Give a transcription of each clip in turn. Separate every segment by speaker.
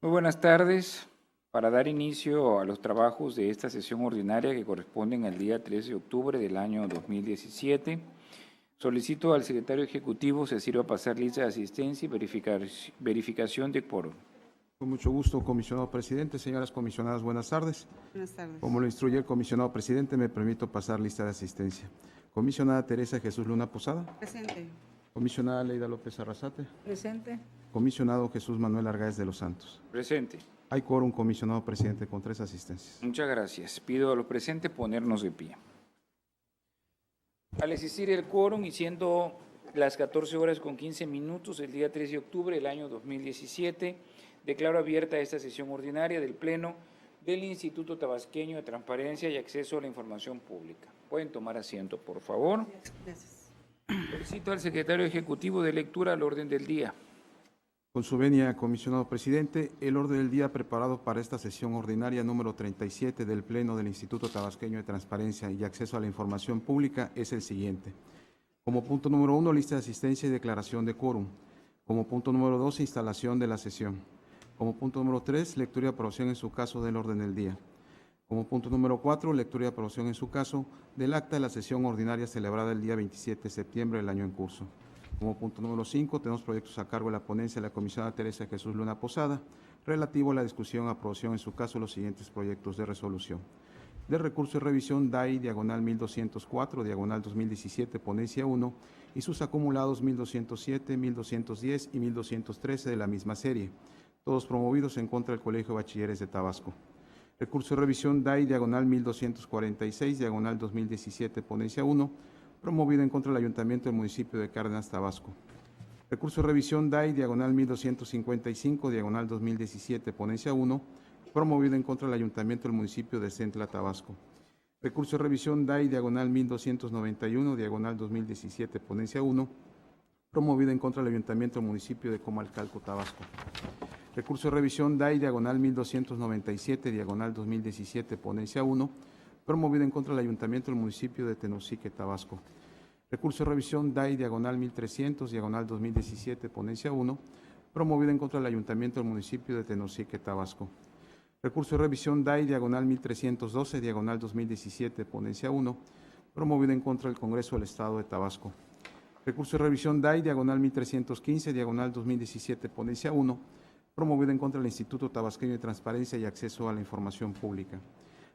Speaker 1: Muy buenas tardes. Para dar inicio a los trabajos de esta sesión ordinaria que corresponden al día 13 de octubre del año 2017, solicito al secretario ejecutivo se sirva a pasar lista de asistencia y verificación de quórum.
Speaker 2: Con mucho gusto, comisionado presidente. Señoras comisionadas, buenas tardes.
Speaker 3: Buenas tardes.
Speaker 2: Como lo instruye el comisionado presidente, me permito pasar lista de asistencia. Comisionada Teresa Jesús Luna Posada.
Speaker 3: Presente.
Speaker 2: Comisionada Leida López Arrasate.
Speaker 3: Presente.
Speaker 2: Comisionado Jesús Manuel Argáez de los Santos.
Speaker 1: Presente.
Speaker 2: Hay quórum, comisionado presidente, con 3 asistencias.
Speaker 1: Muchas gracias. Pido a los presentes ponernos de pie. Al existir el quórum y siendo las 14 horas con 15 minutos el día 13 de octubre del año 2017, declaro abierta esta sesión ordinaria del Pleno del Instituto Tabasqueño de Transparencia y Acceso a la Información Pública. Pueden tomar asiento, por favor.
Speaker 3: Gracias.
Speaker 1: Solicito al secretario ejecutivo de lectura al orden del día.
Speaker 2: Con su venia, comisionado presidente, el orden del día preparado para esta sesión ordinaria número 37 del Pleno del Instituto Tabasqueño de Transparencia y Acceso a la Información Pública es el siguiente. Como punto número 1, lista de asistencia y declaración de quórum. Como punto número 2, instalación de la sesión. Como punto número 3, lectura y aprobación en su caso del orden del día. Como punto número 4, lectura y aprobación en su caso del acta de la sesión ordinaria celebrada el día 27 de septiembre del año en curso. Como punto número 5, tenemos proyectos a cargo de la ponencia de la comisionada Teresa Jesús Luna Posada, relativo a la discusión y aprobación en su caso de los siguientes proyectos de resolución. De recurso de revisión DAI, diagonal 1204, diagonal 2017, ponencia 1, y sus acumulados 1207, 1210 y 1213 de la misma serie, todos promovidos en contra del Colegio de Bachilleres de Tabasco. Recurso de revisión DAI, diagonal 1246, diagonal 2017, ponencia 1, promovido en contra del Ayuntamiento del municipio de Cárdenas, Tabasco. Recurso de revisión DAI, diagonal 1255, diagonal 2017, ponencia 1, promovido en contra del Ayuntamiento del municipio de Centla, Tabasco. Recurso de revisión DAI, diagonal 1291, diagonal 2017, ponencia 1, promovido en contra del Ayuntamiento del municipio de Comalcalco, Tabasco. Recurso de revisión DAI, diagonal 1297, diagonal 2017, ponencia 1, promovido en contra del Ayuntamiento del municipio de Tenosique, Tabasco. Recurso de revisión DAI, diagonal 1300, diagonal 2017, ponencia 1, promovido en contra del Ayuntamiento del municipio de Tenosique, Tabasco. Recurso de revisión DAI, diagonal 1312, diagonal 2017, ponencia 1, promovido en contra del Congreso del Estado de Tabasco. Recurso de revisión DAI, diagonal 1315, diagonal 2017, ponencia 1, promovido en contra del Instituto Tabasqueño de Transparencia y Acceso a la Información Pública.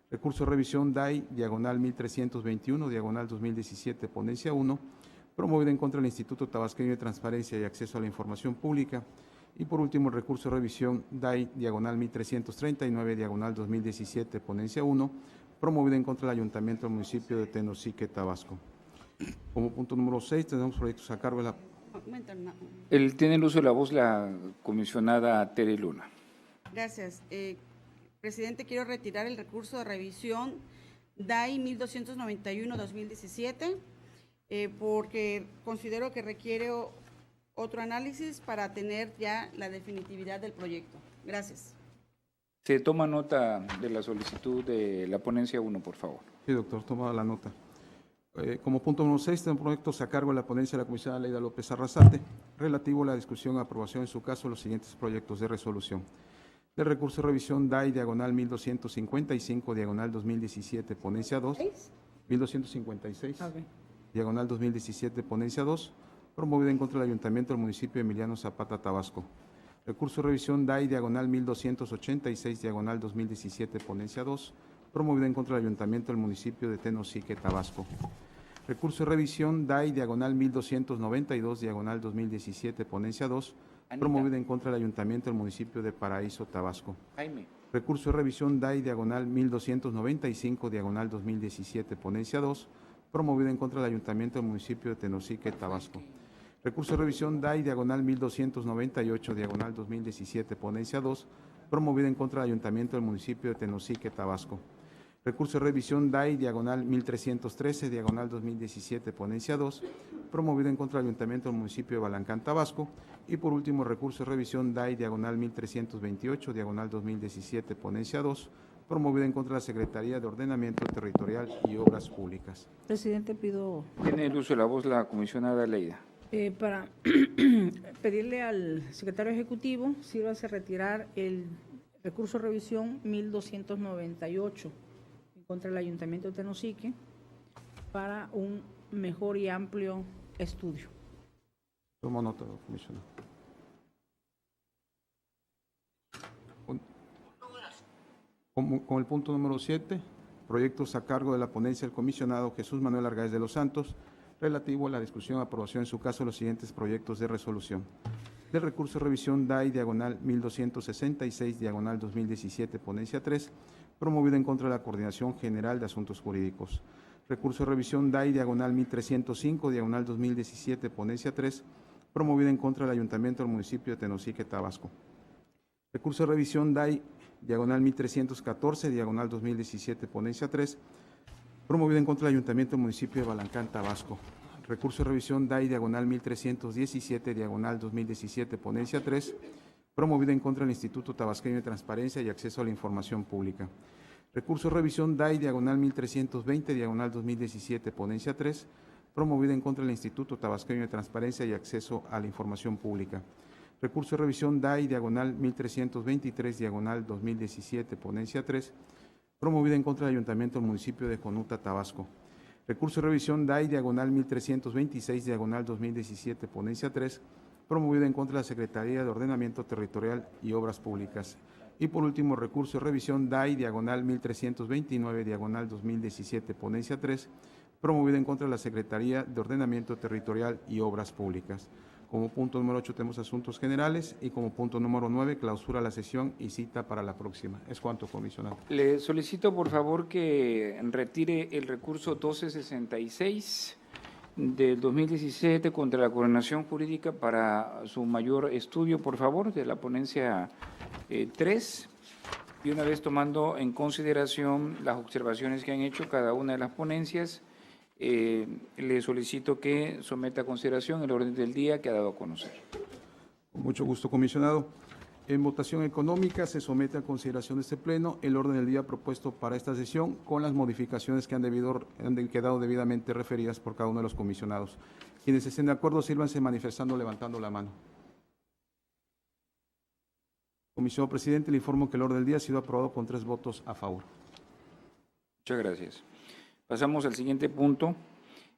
Speaker 2: Recurso de revisión DAI, diagonal 1321, diagonal 2017, ponencia 1, promovido en contra del Instituto Tabasqueño de Transparencia y Acceso a la Información Pública. Y por último, el recurso de revisión DAI, diagonal 1339, diagonal 2017, ponencia 1, promovido en contra del Ayuntamiento del municipio de Tenosique, Tabasco. Como punto número 6, tenemos proyectos a cargo de la...
Speaker 1: Tiene el uso de la voz la comisionada Tere Luna.
Speaker 3: Gracias. Presidente, quiero retirar el recurso de revisión DAI 1291-2017 porque considero que requiere otro análisis para tener ya la definitividad del proyecto. Gracias.
Speaker 1: Se toma nota de la solicitud de la ponencia 1, por favor.
Speaker 2: Sí, doctor, toma la nota. Como punto número 6, tenemos proyectos a cargo de la ponencia de la comisionada Leida López Arrasate, relativo a la discusión y aprobación en su caso de los siguientes proyectos de resolución. De recurso de revisión DAI, diagonal 1255, diagonal 2017, ponencia 2, 1256, diagonal 2017, ponencia 2, promovido en contra del Ayuntamiento del municipio de Emiliano Zapata, Tabasco. Recurso de revisión DAI, diagonal 1286, diagonal 2017, ponencia 2, promovido en contra del Ayuntamiento del municipio de Tenosique, Tabasco. Recurso de revisión DAI, diagonal 1292, diagonal 2017, ponencia 2, promovido en contra del Ayuntamiento del municipio de Paraíso, Tabasco.
Speaker 1: Jaime.
Speaker 2: Recurso de revisión DAI, diagonal 1295, diagonal 2017, ponencia 2, promovido en contra del Ayuntamiento del municipio de Tenosique, Tabasco. Recurso de revisión DAI, diagonal 1298, diagonal 2017, ponencia 2, promovido en contra del Ayuntamiento del municipio de Tenosique, Tabasco. Recurso de revisión DAI, diagonal 1313, diagonal 2017, ponencia 2, promovido en contra del Ayuntamiento del municipio de Balancán, Tabasco. Y por último, recurso de revisión DAI, diagonal 1328, diagonal 2017, ponencia 2, promovido en contra de la Secretaría de Ordenamiento Territorial y Obras Públicas.
Speaker 4: Presidente, pido...
Speaker 1: Tiene el uso de la voz la comisionada Leida.
Speaker 4: Para pedirle al secretario ejecutivo si va a retirar el recurso de revisión 1298 en contra del Ayuntamiento de Tenosique para un mejor y amplio estudio.
Speaker 2: Tomo nota, comisionado. Con el punto número 7, proyectos a cargo de la ponencia del comisionado Jesús Manuel Argáez de los Santos, relativo a la discusión y aprobación en su caso de los siguientes proyectos de resolución. Del recurso de revisión DAI diagonal 1266 diagonal 2017 ponencia 3, promovido en contra de la Coordinación General de Asuntos Jurídicos. Recurso de revisión DAI diagonal 1305 diagonal 2017 ponencia 3, promovido en contra del Ayuntamiento del municipio de Tenosique, Tabasco. Recurso de revisión DAI diagonal 1314 diagonal 2017 ponencia 3, promovido en contra del Ayuntamiento del municipio de Balancán, Tabasco. Recurso de revisión DAI diagonal 1317 diagonal 2017 ponencia 3, promovido en contra del Instituto Tabasqueño de Transparencia y Acceso a la Información Pública. Recurso de revisión DAI diagonal 1320 diagonal 2017 ponencia 3, promovido en contra del Instituto Tabasqueño de Transparencia y Acceso a la Información Pública. Recurso de revisión DAI diagonal 1323 diagonal 2017 ponencia 3, promovida en contra del Ayuntamiento del municipio de Jonuta, Tabasco. Recurso de revisión DAI diagonal 1326 diagonal 2017 ponencia 3, promovida en contra de la Secretaría de Ordenamiento Territorial y Obras Públicas. Y por último, recurso de revisión DAI diagonal 1329 diagonal 2017 ponencia 3, promovida en contra de la Secretaría de Ordenamiento Territorial y Obras Públicas. Como punto número 8 tenemos asuntos generales y como punto número 9 clausura la sesión y cita para la próxima. Es cuanto, comisionado.
Speaker 1: Le solicito por favor que retire el recurso 1266 del 2017 contra la coordinación jurídica para su mayor estudio, por favor, de la ponencia 3, y una vez tomando en consideración las observaciones que han hecho cada una de las ponencias, le solicito que someta a consideración el orden del día que ha dado a conocer.
Speaker 2: Con mucho gusto, comisionado. En votación económica se somete a consideración de este pleno el orden del día propuesto para esta sesión con las modificaciones que han quedado debidamente referidas por cada uno de los comisionados. Quienes estén de acuerdo, sírvanse manifestando levantando la mano. Comisionado presidente, le informo que el orden del día ha sido aprobado con 3 votos a favor.
Speaker 1: Muchas gracias. Pasamos al siguiente punto,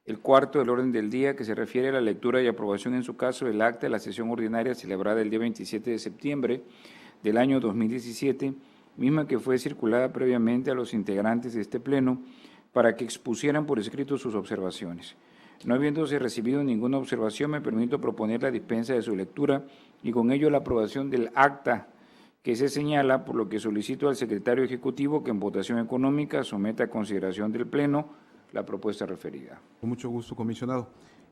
Speaker 1: el cuarto del orden del día, que se refiere a la lectura y aprobación en su caso del acta de la sesión ordinaria celebrada el día 27 de septiembre del año 2017, misma que fue circulada previamente a los integrantes de este pleno para que expusieran por escrito sus observaciones. No habiéndose recibido ninguna observación, me permito proponer la dispensa de su lectura y con ello la aprobación del acta que se señala, por lo que solicito al secretario ejecutivo que en votación económica someta a consideración del Pleno la propuesta referida.
Speaker 2: Con mucho gusto, comisionado.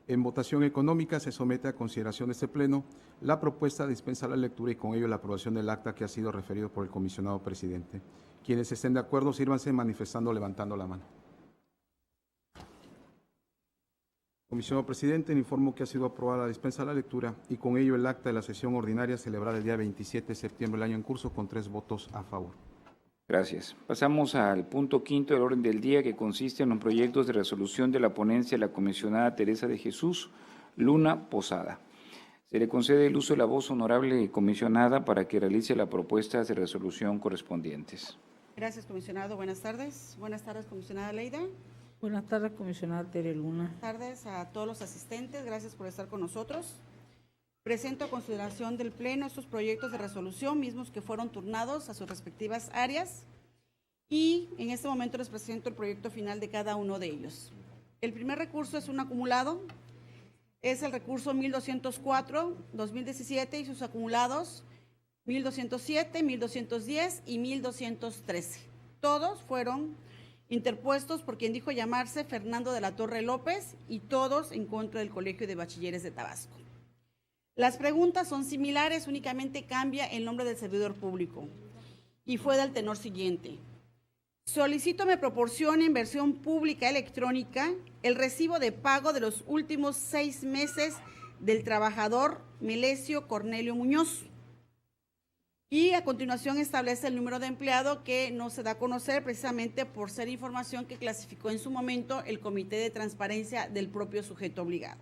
Speaker 2: En votación económica se somete a consideración de este Pleno la propuesta de dispensar la lectura y con ello la aprobación del acta que ha sido referido por el comisionado presidente. Quienes estén de acuerdo, sírvanse manifestando levantando la mano. Comisionado presidente, le informo que ha sido aprobada la dispensa de la lectura y con ello el acta de la sesión ordinaria celebrada el día 27 de septiembre del año en curso con 3 votos a favor.
Speaker 1: Gracias. Pasamos al punto quinto del orden del día, que consiste en los proyectos de resolución de la ponencia de la comisionada Teresa de Jesús Luna Posada. Se le concede el uso de la voz, honorable comisionada, para que realice las propuestas de resolución correspondientes.
Speaker 3: Gracias, comisionado. Buenas tardes. Buenas tardes, comisionada Leida.
Speaker 4: Buenas tardes, comisionada Tere Luna.
Speaker 3: Buenas tardes a todos los asistentes. Gracias por estar con nosotros. Presento a consideración del Pleno estos proyectos de resolución, mismos que fueron turnados a sus respectivas áreas, y en este momento les presento el proyecto final de cada uno de ellos. El primer recurso es un acumulado, es el recurso 1204-2017 y sus acumulados 1207, 1210 y 1213. Todos fueron interpuestos por quien dijo llamarse Fernando de la Torre López y todos en contra del Colegio de Bachilleres de Tabasco. Las preguntas son similares, únicamente cambia el nombre del servidor público y fue del tenor siguiente. Solicito me proporcione en versión pública electrónica el recibo de pago de los últimos 6 meses del trabajador Melesio Cornelio Muñoz. Y a continuación establece el número de empleado que no se da a conocer precisamente por ser información que clasificó en su momento el Comité de Transparencia del propio sujeto obligado.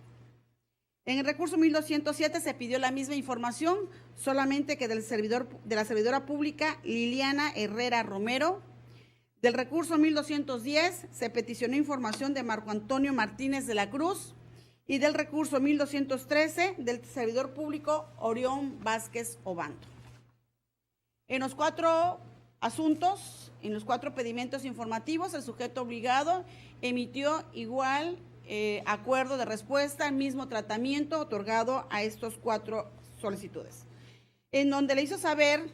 Speaker 3: En el recurso 1207 se pidió la misma información, solamente que de la servidora pública Liliana Herrera Romero. Del recurso 1210 se peticionó información de Marco Antonio Martínez de la Cruz, y del recurso 1213 del servidor público Orión Vázquez Obando. En los 4 asuntos, en los 4 pedimientos informativos, el sujeto obligado emitió igual acuerdo de respuesta, el mismo tratamiento otorgado a estos 4 solicitudes, en donde le hizo saber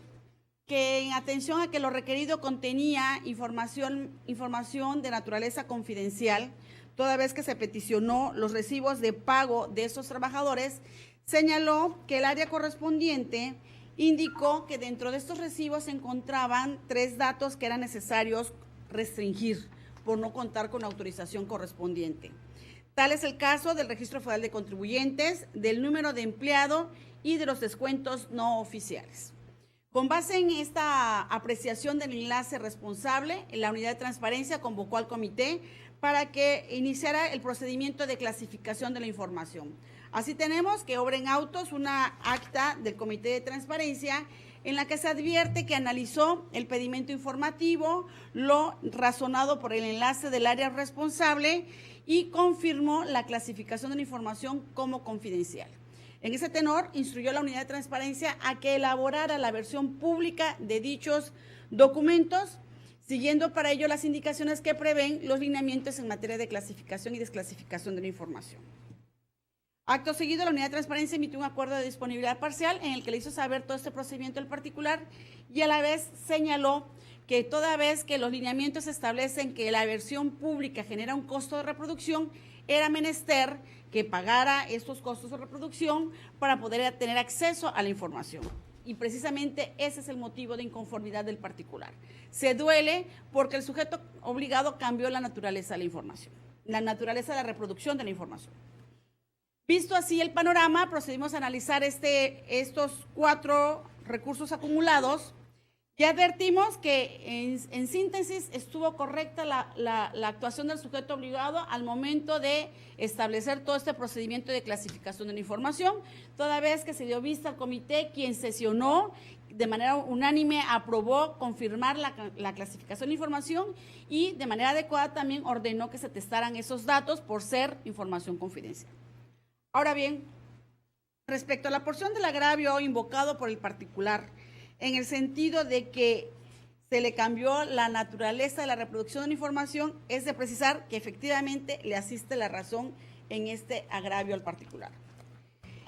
Speaker 3: que en atención a que lo requerido contenía información de naturaleza confidencial, toda vez que se peticionó los recibos de pago de estos trabajadores, señaló que el área correspondiente indicó que dentro de estos recibos se encontraban 3 datos que eran necesarios restringir por no contar con la autorización correspondiente. Tal es el caso del Registro Federal de Contribuyentes, del número de empleado y de los descuentos no oficiales. Con base en esta apreciación del enlace responsable, la Unidad de Transparencia convocó al comité para que iniciara el procedimiento de clasificación de la información. Así tenemos que obra en autos una acta del Comité de Transparencia en la que se advierte que analizó el pedimento informativo, lo razonado por el enlace del área responsable y confirmó la clasificación de la información como confidencial. En ese tenor, instruyó a la Unidad de Transparencia a que elaborara la versión pública de dichos documentos, siguiendo para ello las indicaciones que prevén los lineamientos en materia de clasificación y desclasificación de la información. Acto seguido, la Unidad de Transparencia emitió un acuerdo de disponibilidad parcial en el que le hizo saber todo este procedimiento al particular y a la vez señaló que toda vez que los lineamientos establecen que la versión pública genera un costo de reproducción, era menester que pagara estos costos de reproducción para poder tener acceso a la información. Y precisamente ese es el motivo de inconformidad del particular. Se duele porque el sujeto obligado cambió la naturaleza de la información, la naturaleza de la reproducción de la información. Visto así el panorama, procedimos a analizar estos 4 recursos acumulados y advertimos que en síntesis estuvo correcta la actuación del sujeto obligado al momento de establecer todo este procedimiento de clasificación de la información, toda vez que se dio vista al comité, quien sesionó de manera unánime, aprobó confirmar la clasificación de información y de manera adecuada también ordenó que se testaran esos datos por ser información confidencial. Ahora bien, respecto a la porción del agravio invocado por el particular, en el sentido de que se le cambió la naturaleza de la reproducción de la información, es de precisar que efectivamente le asiste la razón en este agravio al particular.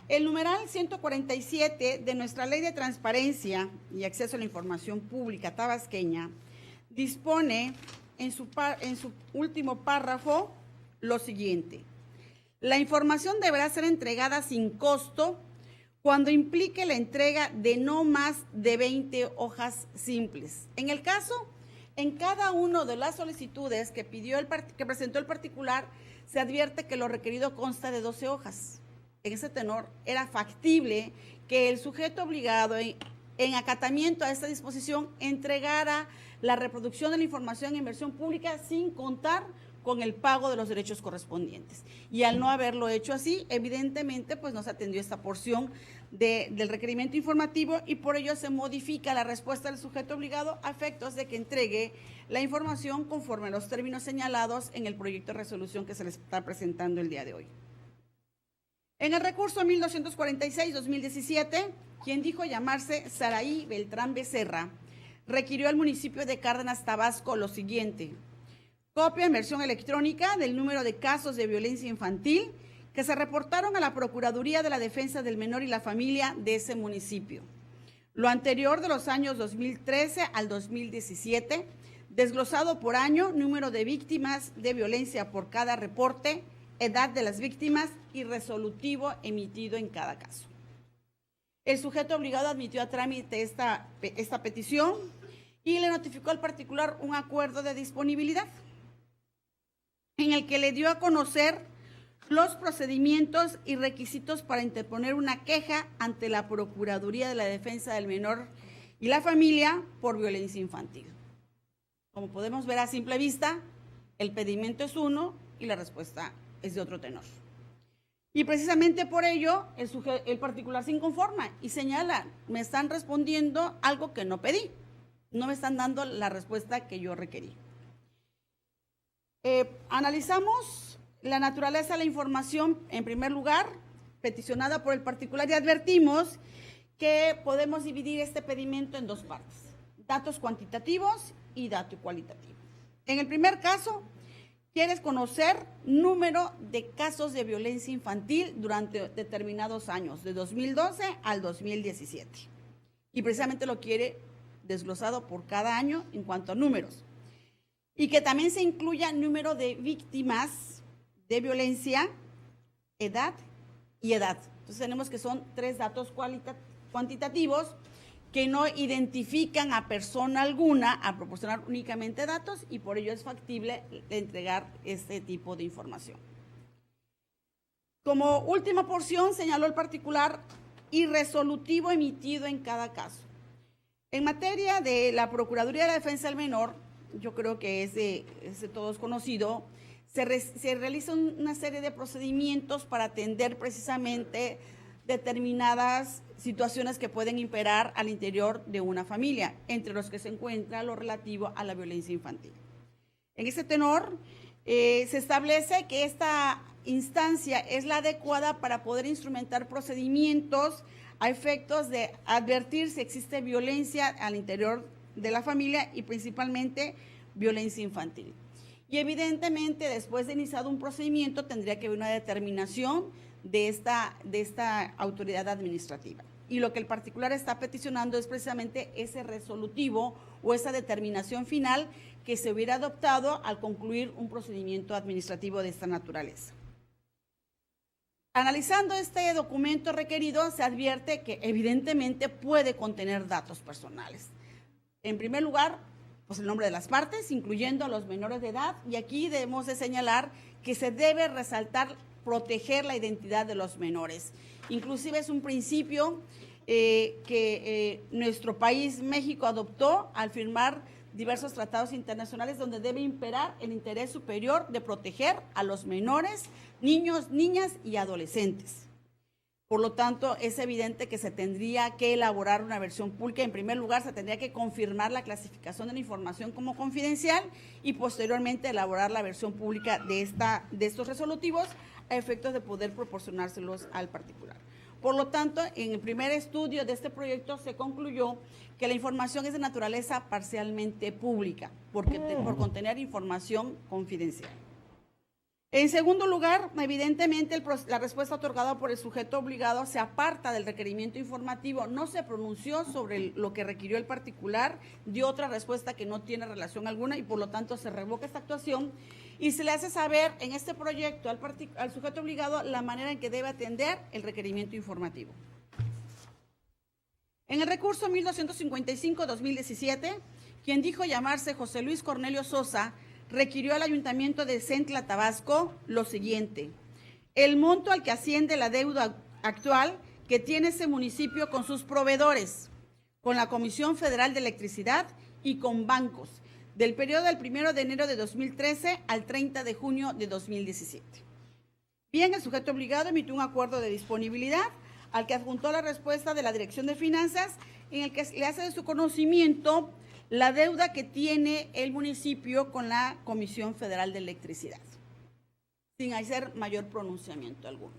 Speaker 3: El numeral 147 de nuestra Ley de Transparencia y Acceso a la Información Pública tabasqueña dispone en su último párrafo lo siguiente: la información deberá ser entregada sin costo cuando implique la entrega de no más de 20 hojas simples. En el caso, en cada una de las solicitudes que presentó el particular, se advierte que lo requerido consta de 12 hojas. En ese tenor, era factible que el sujeto obligado, en acatamiento a esta disposición, entregara la reproducción de la información en versión pública sin contar con el pago de los derechos correspondientes. Y al no haberlo hecho así, evidentemente, pues no se atendió esta porción del requerimiento informativo y por ello se modifica la respuesta del sujeto obligado a efectos de que entregue la información conforme a los términos señalados en el proyecto de resolución que se les está presentando el día de hoy. En el recurso 1246-2017, quien dijo llamarse Saraí Beltrán Becerra, requirió al municipio de Cárdenas, Tabasco, lo siguiente: copia en versión electrónica del número de casos de violencia infantil que se reportaron a la Procuraduría de la Defensa del Menor y la Familia de ese municipio. Lo anterior de los años 2013 al 2017, desglosado por año, número de víctimas de violencia por cada reporte, edad de las víctimas y resolutivo emitido en cada caso. El sujeto obligado admitió a trámite esta petición y le notificó al particular un acuerdo de disponibilidad en el que le dio a conocer los procedimientos y requisitos para interponer una queja ante la Procuraduría de la Defensa del Menor y la Familia por violencia infantil. Como podemos ver a simple vista, el pedimento es uno y la respuesta es de otro tenor. Y precisamente por ello el particular se inconforma y señala, me están respondiendo algo que no pedí, no me están dando la respuesta que yo requerí. Analizamos la naturaleza de la información, en primer lugar, peticionada por el particular, y advertimos que podemos dividir este pedimento en dos partes: datos cuantitativos y datos cualitativos. En el primer caso, quieres conocer número de casos de violencia infantil durante determinados años, de 2012 al 2017. Y precisamente lo quiere desglosado por cada año en cuanto a números. Y que también se incluya número de víctimas de violencia, edad y edad. Entonces tenemos que son 3 datos cuantitativos que no identifican a persona alguna a proporcionar únicamente datos, y por ello es factible entregar este tipo de información. Como última porción, señaló el particular y resolutivo emitido en cada caso. En materia de la Procuraduría de la Defensa del Menor, yo creo que es de todos conocido, se realiza una serie de procedimientos para atender precisamente determinadas situaciones que pueden imperar al interior de una familia, entre los que se encuentra lo relativo a la violencia infantil. En ese tenor, se establece que esta instancia es la adecuada para poder instrumentar procedimientos a efectos de advertir si existe violencia al interior de la familia y principalmente violencia infantil. Y evidentemente, después de iniciado un procedimiento, tendría que haber una determinación de esta autoridad administrativa. Y lo que el particular está peticionando es precisamente ese resolutivo o esa determinación final que se hubiera adoptado al concluir un procedimiento administrativo de esta naturaleza. Analizando este documento requerido, se advierte que evidentemente puede contener datos personales. En primer lugar, pues el nombre de las partes, incluyendo a los menores de edad, y aquí debemos de señalar que se debe resaltar proteger la identidad de los menores. Inclusive es un principio que nuestro país, México, adoptó al firmar diversos tratados internacionales donde debe imperar el interés superior de proteger a los menores, niños, niñas y adolescentes. Por lo tanto, es evidente que se tendría que elaborar una versión pública. En primer lugar, se tendría que confirmar la clasificación de la información como confidencial y posteriormente elaborar la versión pública de estos resolutivos a efectos de poder proporcionárselos al particular. Por lo tanto, en el primer estudio de este proyecto se concluyó que la información es de naturaleza parcialmente pública, por contener información confidencial. En segundo lugar, evidentemente la respuesta otorgada por el sujeto obligado se aparta del requerimiento informativo, no se pronunció sobre lo que requirió el particular, dio otra respuesta que no tiene relación alguna y por lo tanto se revoca esta actuación y se le hace saber en este proyecto al sujeto obligado la manera en que debe atender el requerimiento informativo. En el recurso 1255-2017, quien dijo llamarse José Luis Cornelio Sosa, requirió al Ayuntamiento de Centla, Tabasco, lo siguiente: el monto al que asciende la deuda actual que tiene ese municipio con sus proveedores, con la Comisión Federal de Electricidad y con bancos, del periodo del 1 de enero de 2013 al 30 de junio de 2017. Bien, el sujeto obligado emitió un acuerdo de disponibilidad al que adjuntó la respuesta de la Dirección de Finanzas, en el que le hace de su conocimiento la deuda que tiene el municipio con la Comisión Federal de Electricidad, sin hacer mayor pronunciamiento alguno.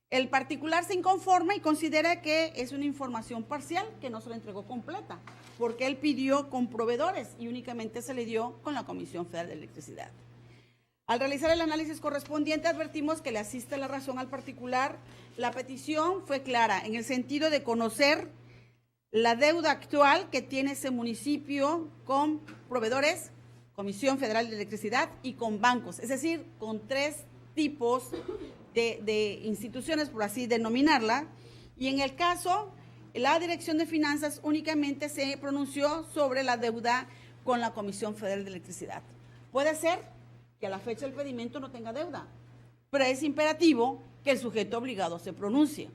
Speaker 3: El particular se inconforma y considera que es una información parcial que no se la entregó completa, porque él pidió con proveedores y únicamente se le dio con la Comisión Federal de Electricidad. Al realizar el análisis correspondiente, advertimos que le asiste la razón al particular. La petición fue clara en el sentido de conocer la deuda actual que tiene ese municipio con proveedores, Comisión Federal de Electricidad y con bancos, es decir, con 3 tipos de instituciones, por así denominarla, y en el caso, la Dirección de Finanzas únicamente se pronunció sobre la deuda con la Comisión Federal de Electricidad. Puede ser que a la fecha del pedimento no tenga deuda, pero es imperativo que el sujeto obligado se pronuncie.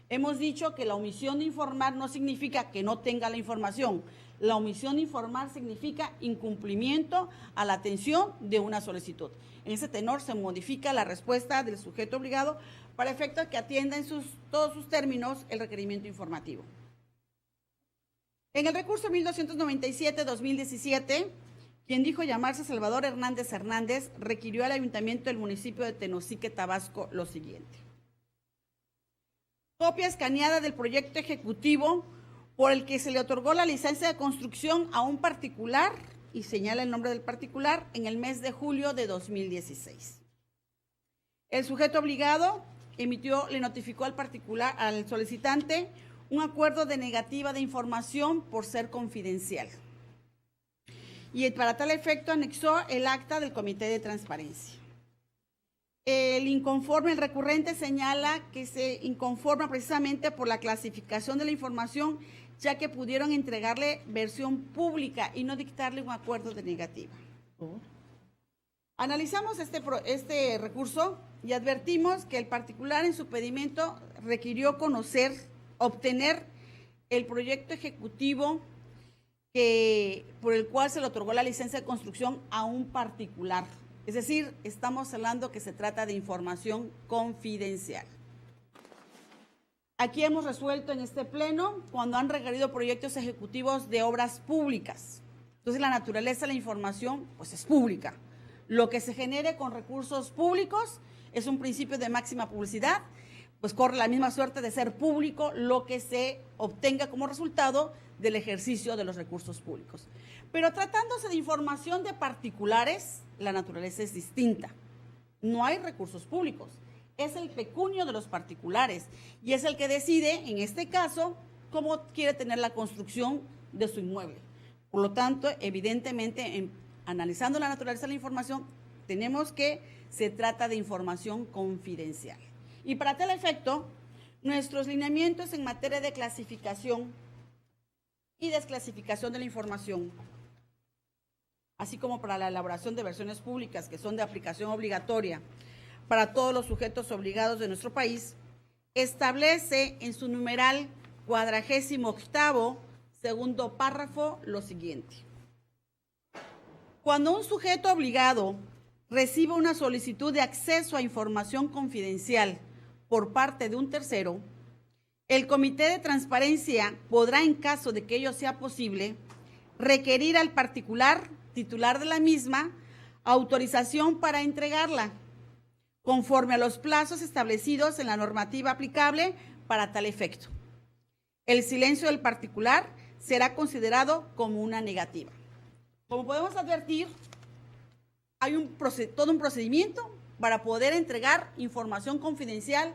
Speaker 3: Hemos dicho que la omisión de informar no significa que no tenga la información. La omisión de informar significa incumplimiento a la atención de una solicitud. En ese tenor se modifica la respuesta del sujeto obligado para efecto de que atienda en todos sus términos el requerimiento informativo. En el recurso 1297-2017, quien dijo llamarse Salvador Hernández Hernández, requirió al Ayuntamiento del municipio de Tenosique, Tabasco, lo siguiente: copia escaneada del proyecto ejecutivo por el que se le otorgó la licencia de construcción a un particular, y señala el nombre del particular, en el mes de julio de 2016. El sujeto obligado le notificó al solicitante un acuerdo de negativa de información por ser confidencial. Y para tal efecto anexó el acta del Comité de Transparencia. El recurrente señala que se inconforma precisamente por la clasificación de la información, ya que pudieron entregarle versión pública y no dictarle un acuerdo de negativa. Analizamos este recurso y advertimos que el particular en su pedimento requirió obtener el proyecto ejecutivo por el cual se le otorgó la licencia de construcción a un particular. Es decir, estamos hablando que se trata de información confidencial. Aquí hemos resuelto en este pleno cuando han requerido proyectos ejecutivos de obras públicas. Entonces, la naturaleza de la información pues es pública. Lo que se genere con recursos públicos es un principio de máxima publicidad, pues corre la misma suerte de ser público lo que se obtenga como resultado del ejercicio de los recursos públicos. Pero tratándose de información de particulares, la naturaleza es distinta. No hay recursos públicos, es el pecunio de los particulares y es el que decide, en este caso, cómo quiere tener la construcción de su inmueble. Por lo tanto, evidentemente, analizando la naturaleza de la información, tenemos que se trata de información confidencial. Y para tal efecto, nuestros lineamientos en materia de clasificación y desclasificación de la información, así como para la elaboración de versiones públicas que son de aplicación obligatoria para todos los sujetos obligados de nuestro país, establece en su numeral 48º, segundo párrafo, lo siguiente: cuando un sujeto obligado reciba una solicitud de acceso a información confidencial por parte de un tercero, el Comité de Transparencia podrá, en caso de que ello sea posible, requerir al particular titular de la misma autorización para entregarla, conforme a los plazos establecidos en la normativa aplicable para tal efecto. El silencio del particular será considerado como una negativa. Como podemos advertir, hay todo un procedimiento para poder entregar información confidencial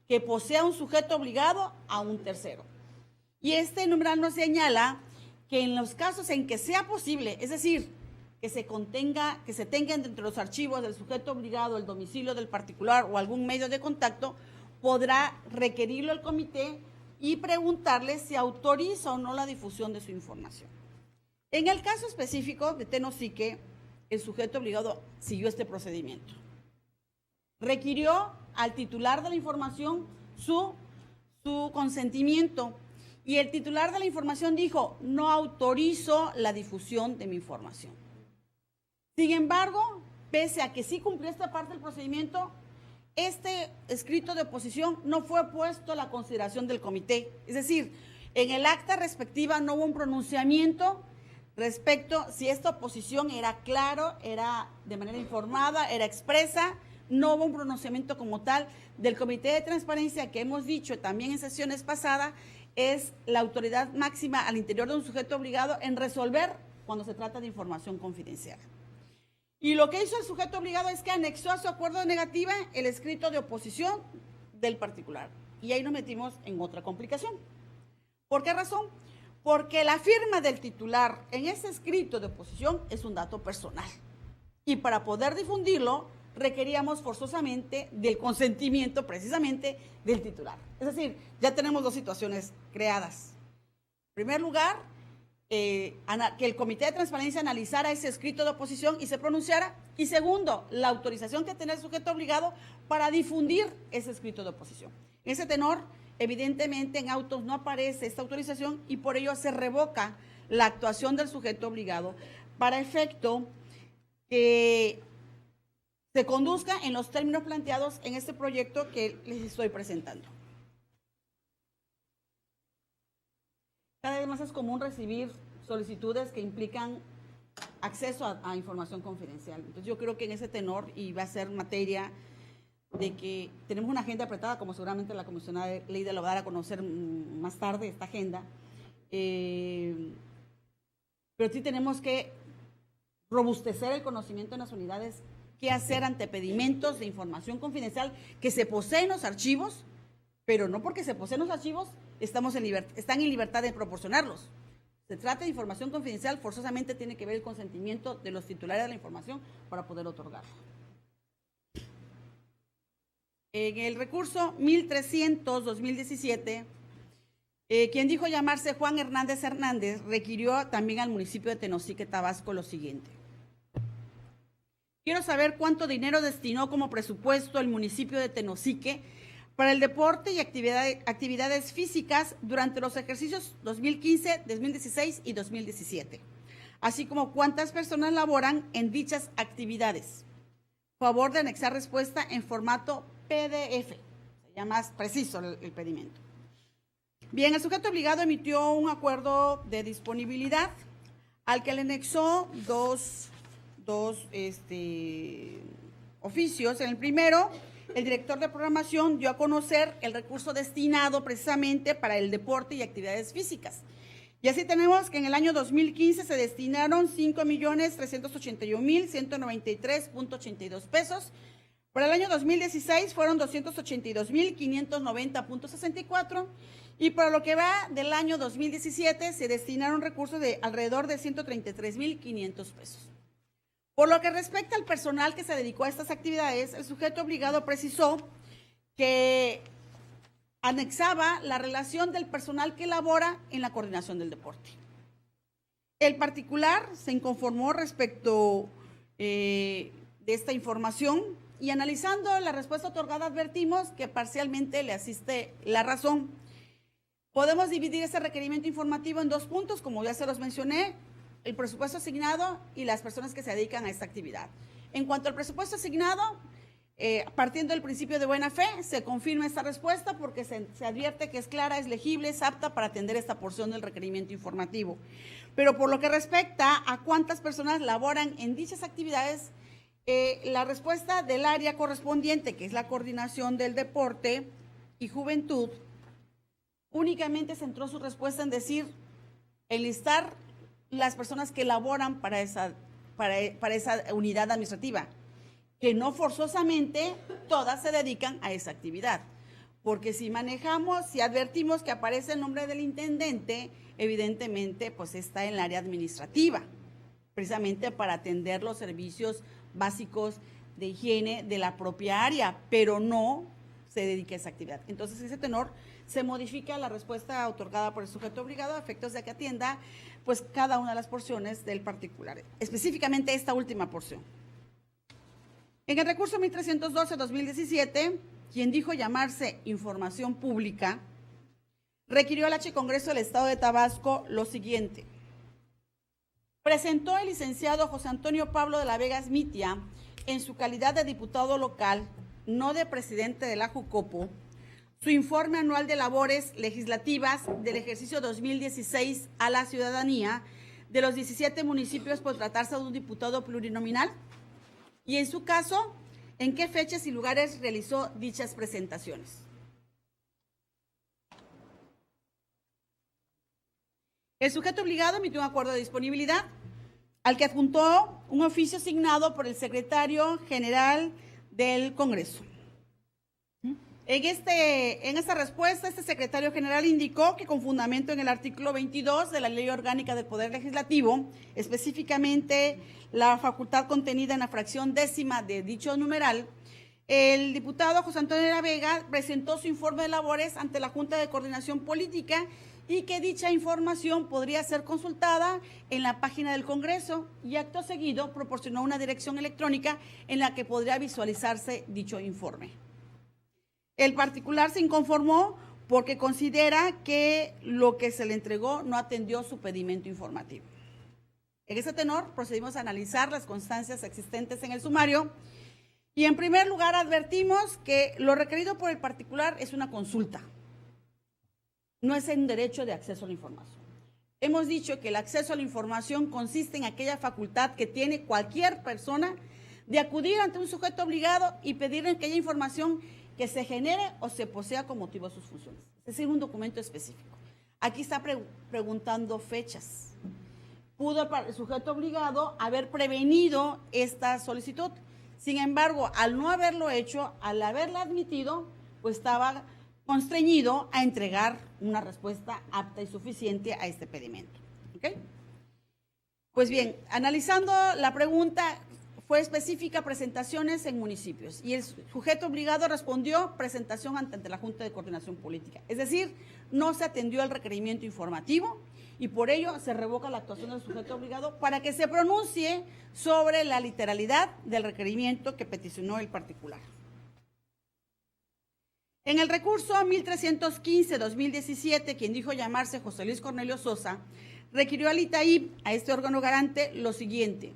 Speaker 3: que posea un sujeto obligado a un tercero. Y este numeral nos señala que en los casos en que sea posible, es decir, que se tengan dentro de los archivos del sujeto obligado el domicilio del particular o algún medio de contacto, podrá requerirlo el comité y preguntarle si autoriza o no la difusión de su información. En el caso específico de Tenosique, el sujeto obligado siguió este procedimiento. Requirió al titular de la información su consentimiento y el titular de la información dijo: no autorizo la difusión de mi información. Sin embargo, pese a que sí cumplió esta parte del procedimiento, este escrito de oposición no fue puesto a la consideración del comité. Es decir, en el acta respectiva no hubo un pronunciamiento respecto si esta oposición era claro, era de manera informada, era expresa. No hubo un pronunciamiento como tal del Comité de Transparencia, que hemos dicho también en sesiones pasadas, es la autoridad máxima al interior de un sujeto obligado en resolver cuando se trata de información confidencial. Y lo que hizo el sujeto obligado es que anexó a su acuerdo de negativa el escrito de oposición del particular. Y ahí nos metimos en otra complicación. ¿Por qué razón? Porque la firma del titular en ese escrito de oposición es un dato personal. Y para poder difundirlo, requeríamos forzosamente del consentimiento precisamente del titular. Es decir, ya tenemos dos situaciones creadas. En primer lugar, que el Comité de Transparencia analizara ese escrito de oposición y se pronunciara. Y segundo, la autorización que tenía el sujeto obligado para difundir ese escrito de oposición. En ese tenor, evidentemente en autos no aparece esta autorización y por ello se revoca la actuación del sujeto obligado para efecto que se conduzca en los términos planteados en este proyecto que les estoy presentando. Cada vez más es común recibir solicitudes que implican acceso a información confidencial. Entonces yo creo que en ese tenor, y va a ser materia de que tenemos una agenda apretada, como seguramente la comisionada Leida lo va a dar a conocer más tarde, esta agenda, pero sí tenemos que robustecer el conocimiento en las unidades, qué hacer ante pedimentos de información confidencial que se poseen los archivos, pero no porque se poseen los archivos están en libertad de proporcionarlos. Se trata de información confidencial, forzosamente tiene que ver el consentimiento de los titulares de la información para poder otorgarla. En el recurso 1300-2017, quien dijo llamarse Juan Hernández Hernández, requirió también al municipio de Tenosique, Tabasco, lo siguiente. Quiero saber cuánto dinero destinó como presupuesto el municipio de Tenosique para el deporte y actividades físicas durante los ejercicios 2015, 2016 y 2017, así como cuántas personas laboran en dichas actividades. Favor de anexar respuesta en formato PDF, ya más preciso el pedimento. Bien, el sujeto obligado emitió un acuerdo de disponibilidad al que le anexó dos oficios. En el primero, el director de programación dio a conocer el recurso destinado precisamente para el deporte y actividades físicas. Y así tenemos que en el año 2015 se destinaron 5.381.193.82 pesos. Para el año 2016 fueron 282.590.64 y para lo que va del año 2017 se destinaron recursos de alrededor de 133.500 pesos. Por lo que respecta al personal que se dedicó a estas actividades, el sujeto obligado precisó que anexaba la relación del personal que labora en la coordinación del deporte. El particular se inconformó respecto de esta información y analizando la respuesta otorgada advertimos que parcialmente le asiste la razón. Podemos dividir ese requerimiento informativo en dos puntos, como ya se los mencioné, el presupuesto asignado y las personas que se dedican a esta actividad. En cuanto al presupuesto asignado, partiendo del principio de buena fe, se confirma esta respuesta porque se advierte que es clara, es legible, es apta para atender esta porción del requerimiento informativo. Pero por lo que respecta a cuántas personas laboran en dichas actividades, la respuesta del área correspondiente, que es la coordinación del deporte y juventud, únicamente centró su respuesta en decir, enlistar las personas que laboran para esa unidad administrativa, que no forzosamente todas se dedican a esa actividad. Porque si advertimos que aparece el nombre del intendente, evidentemente pues está en el área administrativa, precisamente para atender los servicios básicos de higiene de la propia área, pero no se dedica a esa actividad. Entonces, ese tenor se modifica la respuesta otorgada por el sujeto obligado a efectos de que atienda pues cada una de las porciones del particular, específicamente esta última porción. En el recurso 1312-2017, quien dijo llamarse Información Pública, requirió al H. Congreso del Estado de Tabasco lo siguiente. Presentó el licenciado José Antonio Pablo de la Vega Smitia, en su calidad de diputado local, no de presidente de la Jucopo, su informe anual de labores legislativas del ejercicio 2016 a la ciudadanía de los 17 municipios por tratarse de un diputado plurinominal y, en su caso, en qué fechas y lugares realizó dichas presentaciones. El sujeto obligado emitió un acuerdo de disponibilidad al que adjuntó un oficio asignado por el secretario general del Congreso. En esta respuesta, este secretario general indicó que con fundamento en el artículo 22 de la Ley Orgánica del Poder Legislativo, específicamente la facultad contenida en la fracción 10ª de dicho numeral, el diputado José Antonio de la Vega presentó su informe de labores ante la Junta de Coordinación Política y que dicha información podría ser consultada en la página del Congreso y acto seguido proporcionó una dirección electrónica en la que podría visualizarse dicho informe. El particular se inconformó porque considera que lo que se le entregó no atendió su pedimento informativo. En ese tenor procedimos a analizar las constancias existentes en el sumario Y en primer lugar advertimos que lo requerido por el particular es una consulta, no es un derecho de acceso a la información. Hemos dicho que el acceso a la información consiste en aquella facultad que tiene cualquier persona de acudir ante un sujeto obligado y pedir aquella información que se genere o se posea con motivo de sus funciones. Es decir, un documento específico. Aquí está preguntando fechas. Pudo el sujeto obligado haber prevenido esta solicitud. Sin embargo, al no haberlo hecho, al haberla admitido, pues estaba constreñido a entregar una respuesta apta y suficiente a este pedimento. ¿Okay? Pues bien, analizando la pregunta, fue específica presentaciones en municipios y el sujeto obligado respondió presentación ante la Junta de Coordinación Política. Es decir, no se atendió al requerimiento informativo y por ello se revoca la actuación del sujeto obligado para que se pronuncie sobre la literalidad del requerimiento que peticionó el particular. En el recurso 1315-2017, quien dijo llamarse José Luis Cornelio Sosa, requirió al ITAIP, a este órgano garante, lo siguiente: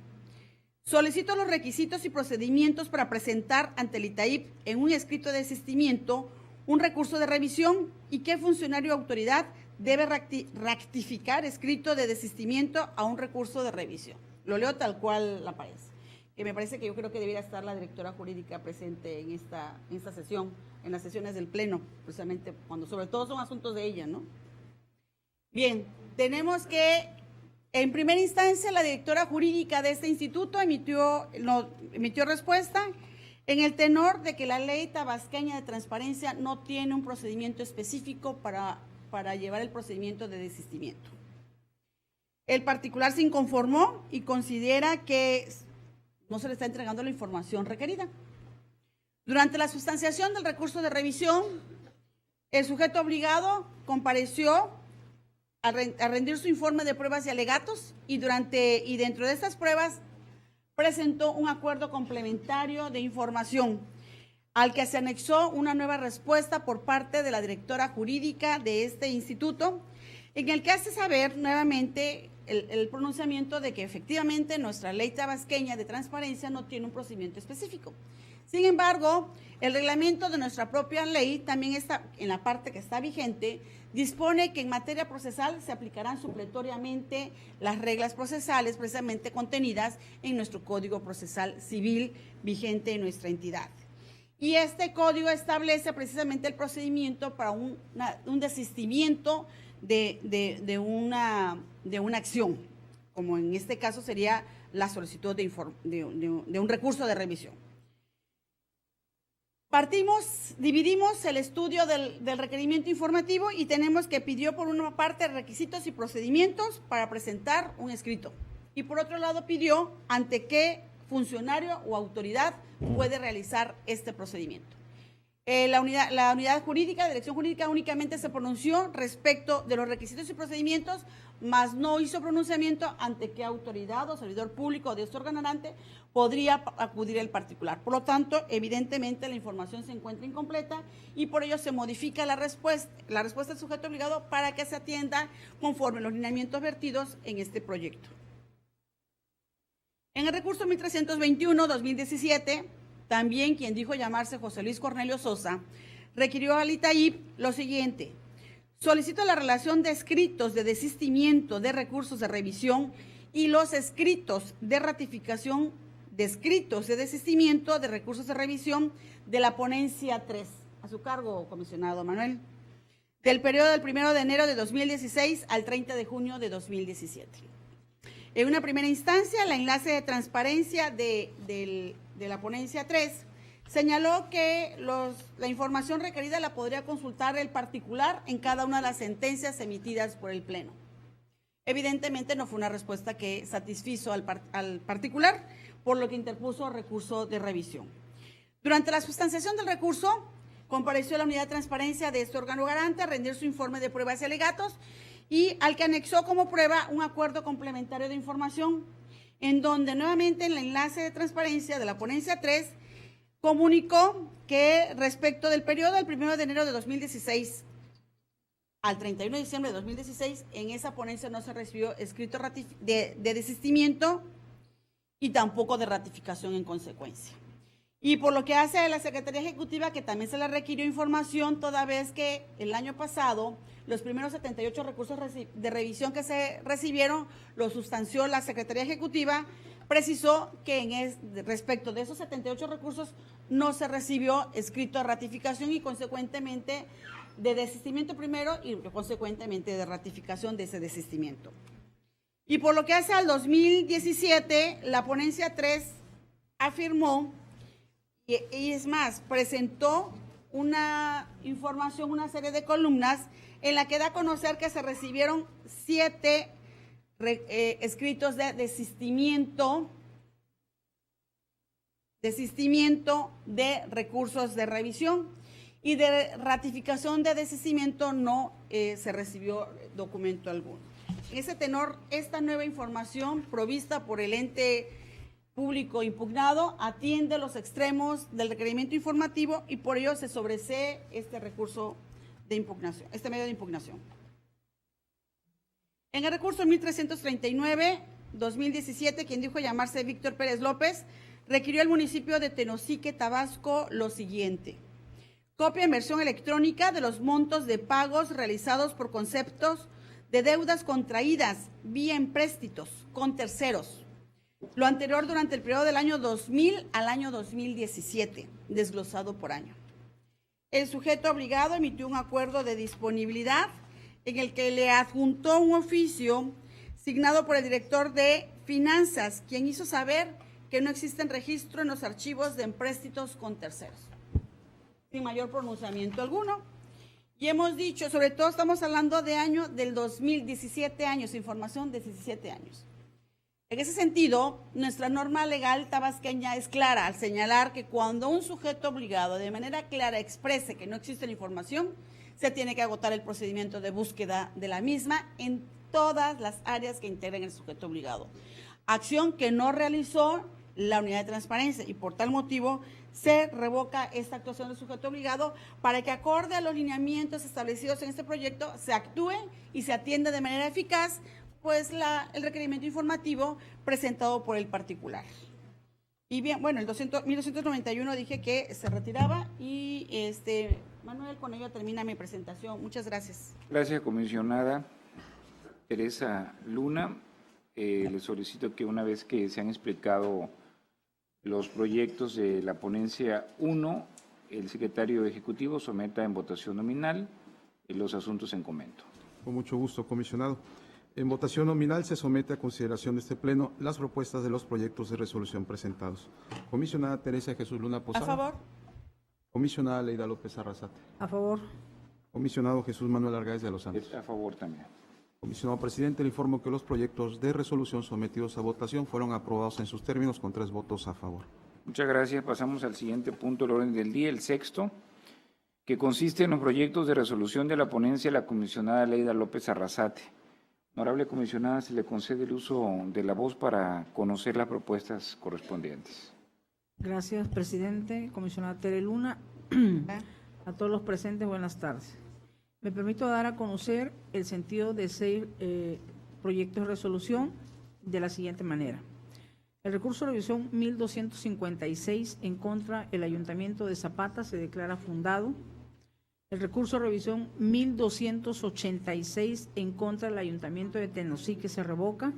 Speaker 3: solicito los requisitos y procedimientos para presentar ante el ITAIP en un escrito de desistimiento un recurso de revisión y qué funcionario o autoridad debe rectificar escrito de desistimiento a un recurso de revisión. Lo leo tal cual aparece, que me parece que yo creo que debería estar la directora jurídica presente en esta sesión, en las sesiones del Pleno, precisamente cuando sobre todo son asuntos de ella, ¿no? Bien, tenemos que en primera instancia la directora jurídica de este instituto emitió respuesta en el tenor de que la ley tabasqueña de transparencia no tiene un procedimiento específico para llevar el procedimiento de desistimiento. El particular se inconformó y considera que no se le está entregando la información requerida. Durante la sustanciación del recurso de revisión, el sujeto obligado compareció a rendir su informe de pruebas y alegatos y dentro de estas pruebas presentó un acuerdo complementario de información al que se anexó una nueva respuesta por parte de la directora jurídica de este instituto, en el que hace saber nuevamente el pronunciamiento de que efectivamente nuestra ley tabasqueña de transparencia no tiene un procedimiento específico. Sin embargo, el reglamento de nuestra propia ley también está, en la parte que está vigente, dispone que en materia procesal se aplicarán supletoriamente las reglas procesales precisamente contenidas en nuestro Código Procesal Civil vigente en nuestra entidad. Y este código establece precisamente el procedimiento para un desistimiento de una acción, como en este caso sería la solicitud de un recurso de revisión. Dividimos el estudio del requerimiento informativo y tenemos que pidió por una parte requisitos y procedimientos para presentar un escrito y por otro lado pidió ante qué funcionario o autoridad puede realizar este procedimiento. La unidad jurídica, la dirección jurídica únicamente se pronunció respecto de los requisitos y procedimientos, mas no hizo pronunciamiento ante qué autoridad o servidor público o de este órgano garante podría acudir el particular. Por lo tanto, evidentemente la información se encuentra incompleta y por ello se modifica la respuesta del sujeto obligado para que se atienda conforme a los lineamientos vertidos en este proyecto. En el recurso 1321-2017, también quien dijo llamarse José Luis Cornelio Sosa, requirió al ITAIP lo siguiente: solicito la relación de escritos de desistimiento de recursos de revisión y los escritos de ratificación de escritos de desistimiento de recursos de revisión de la ponencia 3. A su cargo, comisionado Manuel. Del periodo del 1 de enero de 2016 al 30 de junio de 2017. En una primera instancia, la enlace de transparencia de la ponencia 3 señaló que la información requerida la podría consultar el particular en cada una de las sentencias emitidas por el Pleno. Evidentemente no fue una respuesta que satisfizo al particular, por lo que interpuso recurso de revisión. Durante la sustanciación del recurso, compareció la unidad de transparencia de este órgano garante a rendir su informe de pruebas y alegatos y al que anexó como prueba un acuerdo complementario de información, en donde nuevamente en el enlace de transparencia de la ponencia 3 comunicó que respecto del periodo del 1 de enero de 2016 al 31 de diciembre de 2016, en esa ponencia no se recibió escrito de desistimiento y tampoco de ratificación en consecuencia. Y por lo que hace a la Secretaría Ejecutiva, que también se le requirió información, toda vez que el año pasado los primeros 78 recursos de revisión que se recibieron los sustanció la Secretaría Ejecutiva, precisó que respecto de esos 78 recursos no se recibió escrito de ratificación y consecuentemente de desistimiento primero y consecuentemente de ratificación de ese desistimiento. Y por lo que hace al 2017, la ponencia 3 afirmó, y es más, presentó una información, una serie de columnas en la que da a conocer que se recibieron 7 escritos de desistimiento de recursos de revisión, y de ratificación de desistimiento no se recibió documento alguno. En ese tenor, esta nueva información provista por el ente público impugnado atiende los extremos del requerimiento informativo y por ello se sobresee este recurso de impugnación, este medio de impugnación. En el recurso 1339-2017, quien dijo llamarse Víctor Pérez López, requirió al municipio de Tenosique, Tabasco, lo siguiente: copia en versión electrónica de los montos de pagos realizados por conceptos de deudas contraídas vía empréstitos con terceros. Lo anterior durante el periodo del año 2000 al año 2017, desglosado por año. El sujeto obligado emitió un acuerdo de disponibilidad en el que le adjuntó un oficio signado por el director de Finanzas, quien hizo saber que no existe registro en los archivos de empréstitos con terceros, sin mayor pronunciamiento alguno. Y hemos dicho, sobre todo estamos hablando de año del 2017 años, información de 17 años. En ese sentido, nuestra norma legal tabasqueña es clara al señalar que cuando un sujeto obligado de manera clara exprese que no existe la información, se tiene que agotar el procedimiento de búsqueda de la misma en todas las áreas que integran el sujeto obligado. Acción que no realizó la unidad de transparencia y por tal motivo se revoca esta actuación del sujeto obligado para que, acorde a los lineamientos establecidos en este proyecto, se actúe y se atienda de manera eficaz pues el requerimiento informativo presentado por el particular. Y bien, bueno, el 1291 dije que se retiraba y Manuel, con ello termina mi presentación. Muchas gracias.
Speaker 1: Gracias, comisionada Teresa Luna. Le solicito que una vez que se han explicado los proyectos de la ponencia 1, el secretario ejecutivo someta en votación nominal los asuntos en comento.
Speaker 2: Con mucho gusto, comisionado. En votación nominal se somete a consideración de este Pleno las propuestas de los proyectos de resolución presentados. Comisionada Teresa Jesús Luna Posada.
Speaker 3: A favor.
Speaker 2: Comisionada Leida López Arrasate.
Speaker 4: A favor.
Speaker 2: Comisionado Jesús Manuel Argáez de los Santos.
Speaker 1: A favor también.
Speaker 2: Comisionado presidente, le informo que los proyectos de resolución sometidos a votación fueron aprobados en sus términos con 3 votos a favor.
Speaker 1: Muchas gracias. Pasamos al siguiente punto del orden del día, el 6º, que consiste en los proyectos de resolución de la ponencia de la comisionada Leida López Arrasate. Honorable comisionada, se le concede el uso de la voz para conocer las propuestas correspondientes.
Speaker 4: Gracias, presidente. Comisionada Tere Luna. A todos los presentes, buenas tardes. Me permito dar a conocer el sentido de 6 proyectos de resolución de la siguiente manera. El recurso de revisión 1256 en contra del Ayuntamiento de Zapata se declara fundado. El recurso de revisión 1286 en contra del Ayuntamiento de Tenosique se revoca.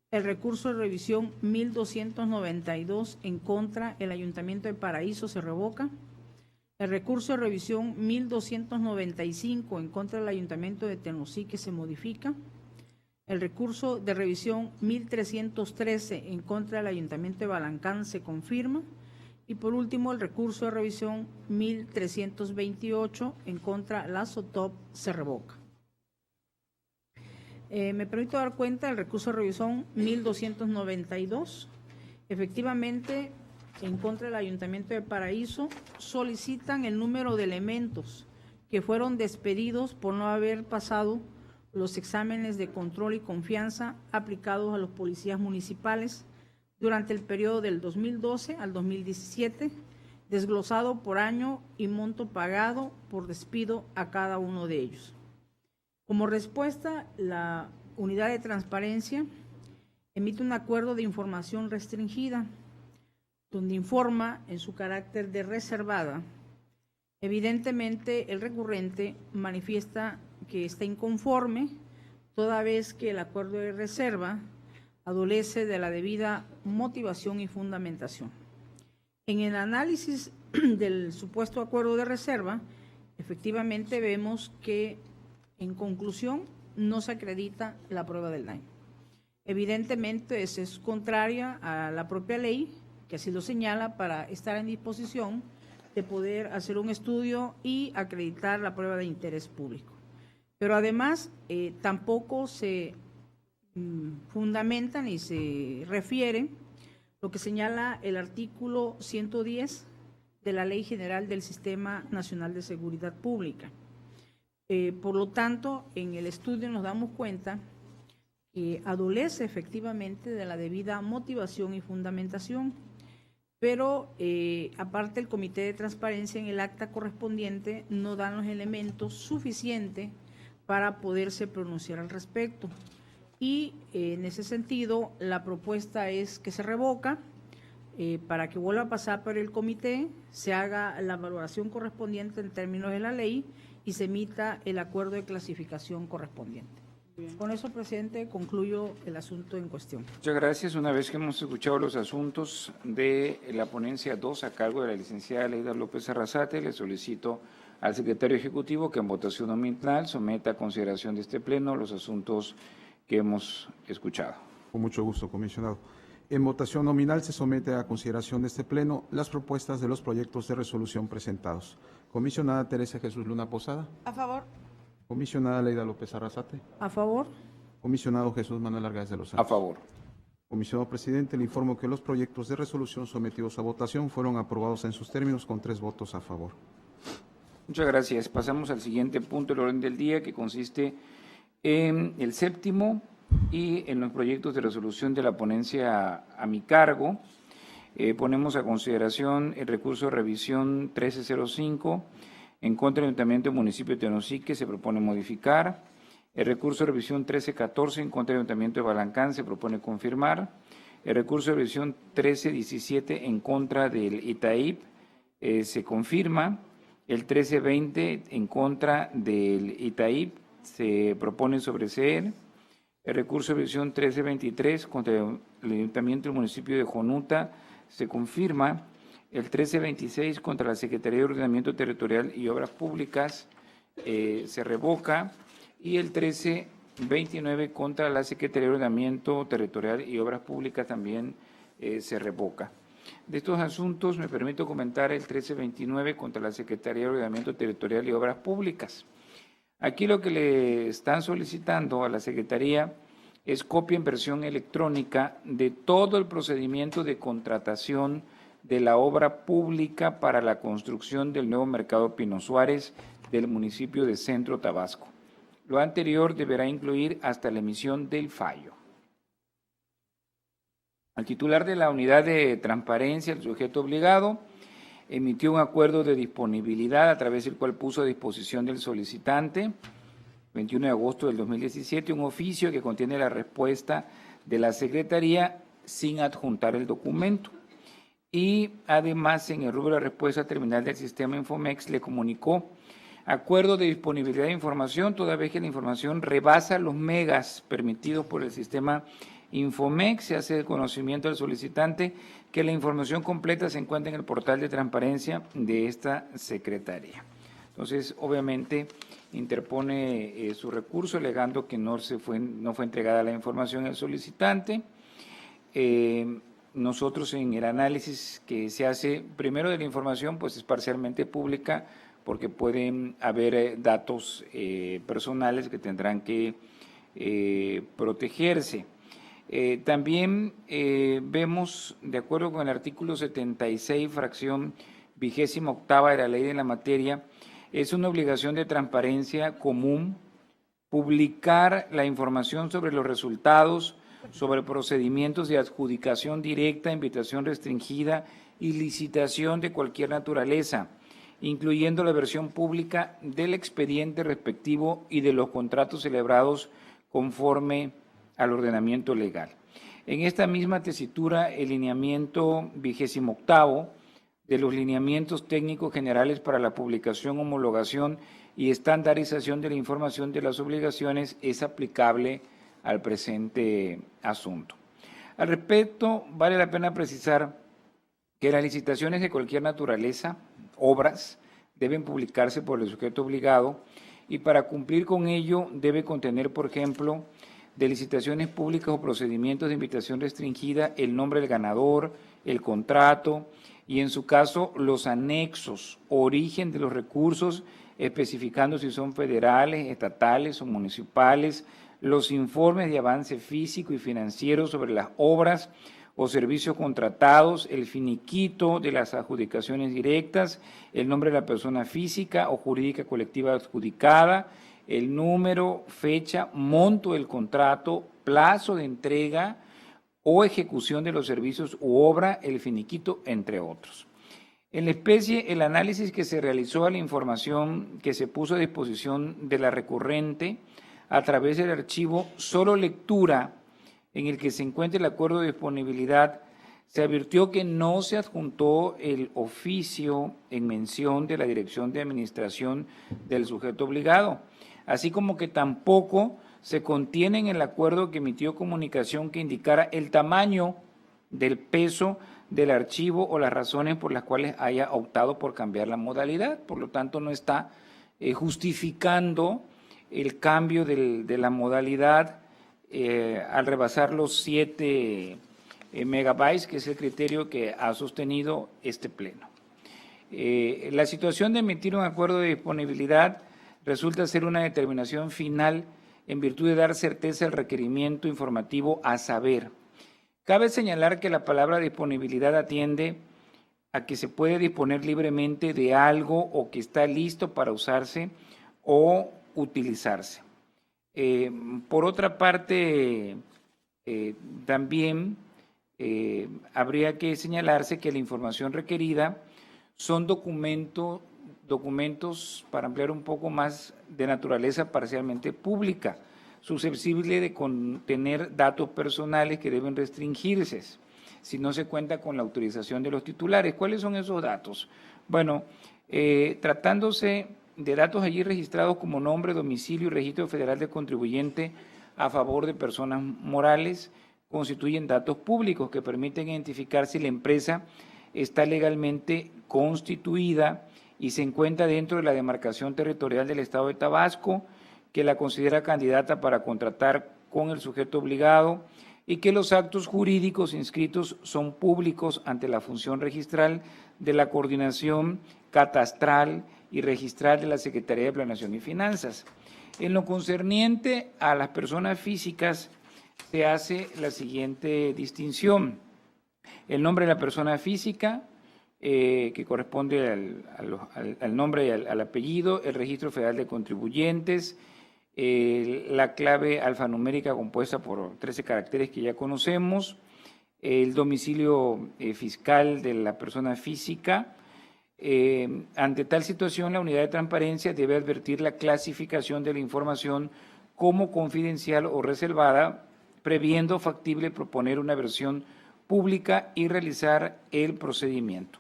Speaker 4: El recurso de revisión 1292 en contra del Ayuntamiento de Paraíso se revoca. El recurso de revisión 1295 en contra del Ayuntamiento de Tenosique se modifica. El recurso de revisión 1313 en contra del Ayuntamiento de Balancán se confirma. Y por último, el recurso de revisión 1328 en contra de la SOTOP se revoca. Me permito dar cuenta del recurso de revisión 1292. Efectivamente, en contra del Ayuntamiento de Paraíso, solicitan el número de elementos que fueron despedidos por no haber pasado los exámenes de control y confianza aplicados a los policías municipales durante el periodo del 2012 al 2017, desglosado por año y monto pagado por despido a cada uno de ellos. Como respuesta, la Unidad de Transparencia emite un acuerdo de información restringida donde informa en su carácter de reservada, evidentemente el recurrente manifiesta que está inconforme toda vez que el acuerdo de reserva adolece de la debida motivación y fundamentación. En el análisis del supuesto acuerdo de reserva, efectivamente vemos que, en conclusión, no se acredita la prueba del daño. Evidentemente, es contraria a la propia ley, que así lo señala, para estar en disposición de poder hacer un estudio y acreditar la prueba de interés público. Pero además, tampoco se fundamenta ni se refiere lo que señala el artículo 110 de la Ley General del Sistema Nacional de Seguridad Pública. Por lo tanto, en el estudio nos damos cuenta que adolece efectivamente de la debida motivación y fundamentación, pero aparte el Comité de Transparencia en el acta correspondiente no da los elementos suficientes para poderse pronunciar al respecto. Y en ese sentido, la propuesta es que se revoca para que vuelva a pasar por el comité, se haga la valoración correspondiente en términos de la ley y se emita el acuerdo de clasificación correspondiente. Con eso, presidente, concluyo el asunto en cuestión.
Speaker 1: Muchas gracias. Una vez que hemos escuchado los asuntos de la ponencia 2 a cargo de la licenciada Leida López Arrasate, le solicito al secretario ejecutivo que en votación nominal someta a consideración de este pleno los asuntos que hemos escuchado.
Speaker 2: Con mucho gusto, comisionado. En votación nominal se somete a consideración de este pleno las propuestas de los proyectos de resolución presentados. Comisionada Teresa Jesús Luna Posada.
Speaker 3: A favor.
Speaker 2: Comisionada Leida López Arrasate.
Speaker 4: A favor.
Speaker 2: Comisionado Jesús Manuel Argáez de los Santos.
Speaker 1: A favor.
Speaker 2: Comisionado presidente, le informo que los proyectos de resolución sometidos a votación fueron aprobados en sus términos con 3 votos a favor.
Speaker 1: Muchas gracias. Pasamos al siguiente punto del orden del día, que consiste en el séptimo y en los proyectos de resolución de la ponencia a mi cargo. Ponemos a consideración el recurso de revisión 1305 en contra del Ayuntamiento del Municipio de Tenosique, se propone modificar. El recurso de revisión 1314 en contra del Ayuntamiento de Balancán se propone confirmar. El recurso de revisión 1317 en contra del ITAIP se confirma. El 1320 en contra del ITAIP se propone sobreseer. El recurso de revisión 1323 contra el Ayuntamiento del Municipio de Jonuta se confirma. El 1326 contra la Secretaría de Ordenamiento Territorial y Obras Públicas se revoca. Y el 1329 contra la Secretaría de Ordenamiento Territorial y Obras Públicas también se revoca. De estos asuntos me permito comentar el 1329 contra la Secretaría de Ordenamiento Territorial y Obras Públicas. Aquí lo que le están solicitando a la Secretaría es copia en versión electrónica de todo el procedimiento de contratación de la obra pública para la construcción del nuevo mercado Pino Suárez del municipio de Centro Tabasco. Lo anterior deberá incluir hasta la emisión del fallo. Al titular de la unidad de transparencia, el sujeto obligado, emitió un acuerdo de disponibilidad a través del cual puso a disposición del solicitante, 21 de agosto del 2017, un oficio que contiene la respuesta de la Secretaría sin adjuntar el documento. Y además, en el rubro de respuesta terminal del sistema Infomex, le comunicó acuerdo de disponibilidad de información, toda vez que la información rebasa los megas permitidos por el sistema Infomex. Se hace de conocimiento al solicitante que la información completa se encuentra en el portal de transparencia de esta Secretaría. Entonces, obviamente, interpone su recurso alegando que no fue entregada la información al solicitante. Nosotros, en el análisis que se hace primero de la información, pues es parcialmente pública, porque pueden haber datos personales que tendrán que protegerse. También vemos, de acuerdo con el artículo 76, fracción 28ª de la ley de la materia, es una obligación de transparencia común publicar la información sobre los resultados, sobre procedimientos de adjudicación directa, invitación restringida y licitación de cualquier naturaleza, incluyendo la versión pública del expediente respectivo y de los contratos celebrados conforme al ordenamiento legal. En esta misma tesitura, el lineamiento 28º de los lineamientos técnicos generales para la publicación, homologación y estandarización de la información de las obligaciones es aplicable al presente asunto. Al respecto, vale la pena precisar que las licitaciones de cualquier naturaleza, obras, deben publicarse por el sujeto obligado y para cumplir con ello debe contener, por ejemplo, de licitaciones públicas o procedimientos de invitación restringida, el nombre del ganador, el contrato y, en su caso, los anexos, origen de los recursos, especificando si son federales, estatales o municipales, los informes de avance físico y financiero sobre las obras o servicios contratados, el finiquito de las adjudicaciones directas, el nombre de la persona física o jurídica colectiva adjudicada, el número, fecha, monto del contrato, plazo de entrega o ejecución de los servicios u obra, el finiquito, entre otros. En la especie, el análisis que se realizó a la información que se puso a disposición de la recurrente a través del archivo solo lectura, en el que se encuentra el acuerdo de disponibilidad, se advirtió que no se adjuntó el oficio en mención de la Dirección de Administración del sujeto obligado, así como que tampoco se contiene en el acuerdo que emitió comunicación que indicara el tamaño del peso del archivo o las razones por las cuales haya optado por cambiar la modalidad. Por lo tanto, no está justificando el cambio de la modalidad al rebasar los 7 megabytes, que es el criterio que ha sostenido este pleno. La situación de emitir un acuerdo de disponibilidad resulta ser una determinación final en virtud de dar certeza al requerimiento informativo a saber. Cabe señalar que la palabra disponibilidad atiende a que se puede disponer libremente de algo o que está listo para usarse o utilizarse. Por otra parte, también habría que señalarse que la información requerida son documentos, para ampliar un poco más, de naturaleza parcialmente pública, susceptible de contener datos personales que deben restringirse si no se cuenta con la autorización de los titulares. ¿Cuáles son esos datos? Bueno, tratándose de datos allí registrados como nombre, domicilio y registro federal de contribuyente a favor de personas morales, constituyen datos públicos que permiten identificar si la empresa está legalmente constituida y se encuentra dentro de la demarcación territorial del Estado de Tabasco, que la considera candidata para contratar con el sujeto obligado y que los actos jurídicos inscritos son públicos ante la función registral de la Coordinación Catastral y Registral de la Secretaría de Planeación y Finanzas. En lo concerniente a las personas físicas, se hace la siguiente distinción. El nombre de la persona física, que corresponde al nombre y al apellido, el registro federal de contribuyentes, la clave alfanumérica compuesta por 13 caracteres que ya conocemos, el domicilio fiscal de la persona física. Ante tal situación, la unidad de transparencia debe advertir la clasificación de la información como confidencial o reservada, previendo factible proponer una versión pública y realizar el procedimiento.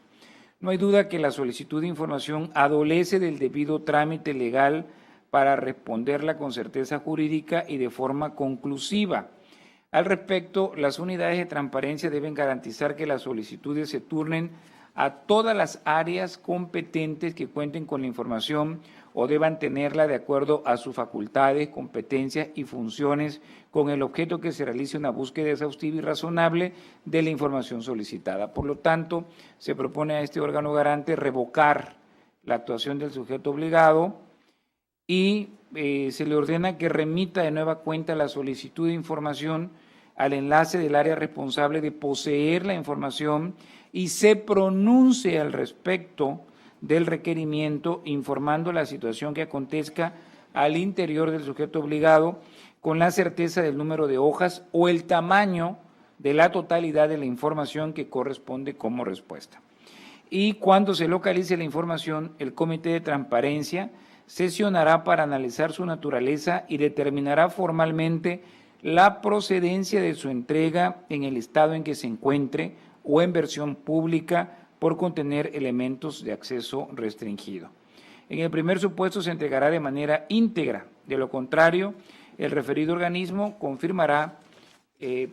Speaker 1: No hay duda que la solicitud de información adolece del debido trámite legal para responderla con certeza jurídica y de forma conclusiva. Al respecto, las unidades de transparencia deben garantizar que las solicitudes se turnen a todas las áreas competentes que cuenten con la información o deban tenerla de acuerdo a sus facultades, competencias y funciones, con el objeto que se realice una búsqueda exhaustiva y razonable de la información solicitada. Por lo tanto, se propone a este órgano garante revocar la actuación del sujeto obligado y se le ordena que remita de nueva cuenta la solicitud de información al enlace del área responsable de poseer la información y se pronuncie al respecto del requerimiento, informando la situación que acontezca al interior del sujeto obligado con la certeza del número de hojas o el tamaño de la totalidad de la información que corresponde como respuesta. Y cuando se localice la información, el Comité de Transparencia sesionará para analizar su naturaleza y determinará formalmente la procedencia de su entrega en el estado en que se encuentre o en versión pública por contener elementos de acceso restringido. En el primer supuesto se entregará de manera íntegra, de lo contrario, el referido organismo confirmará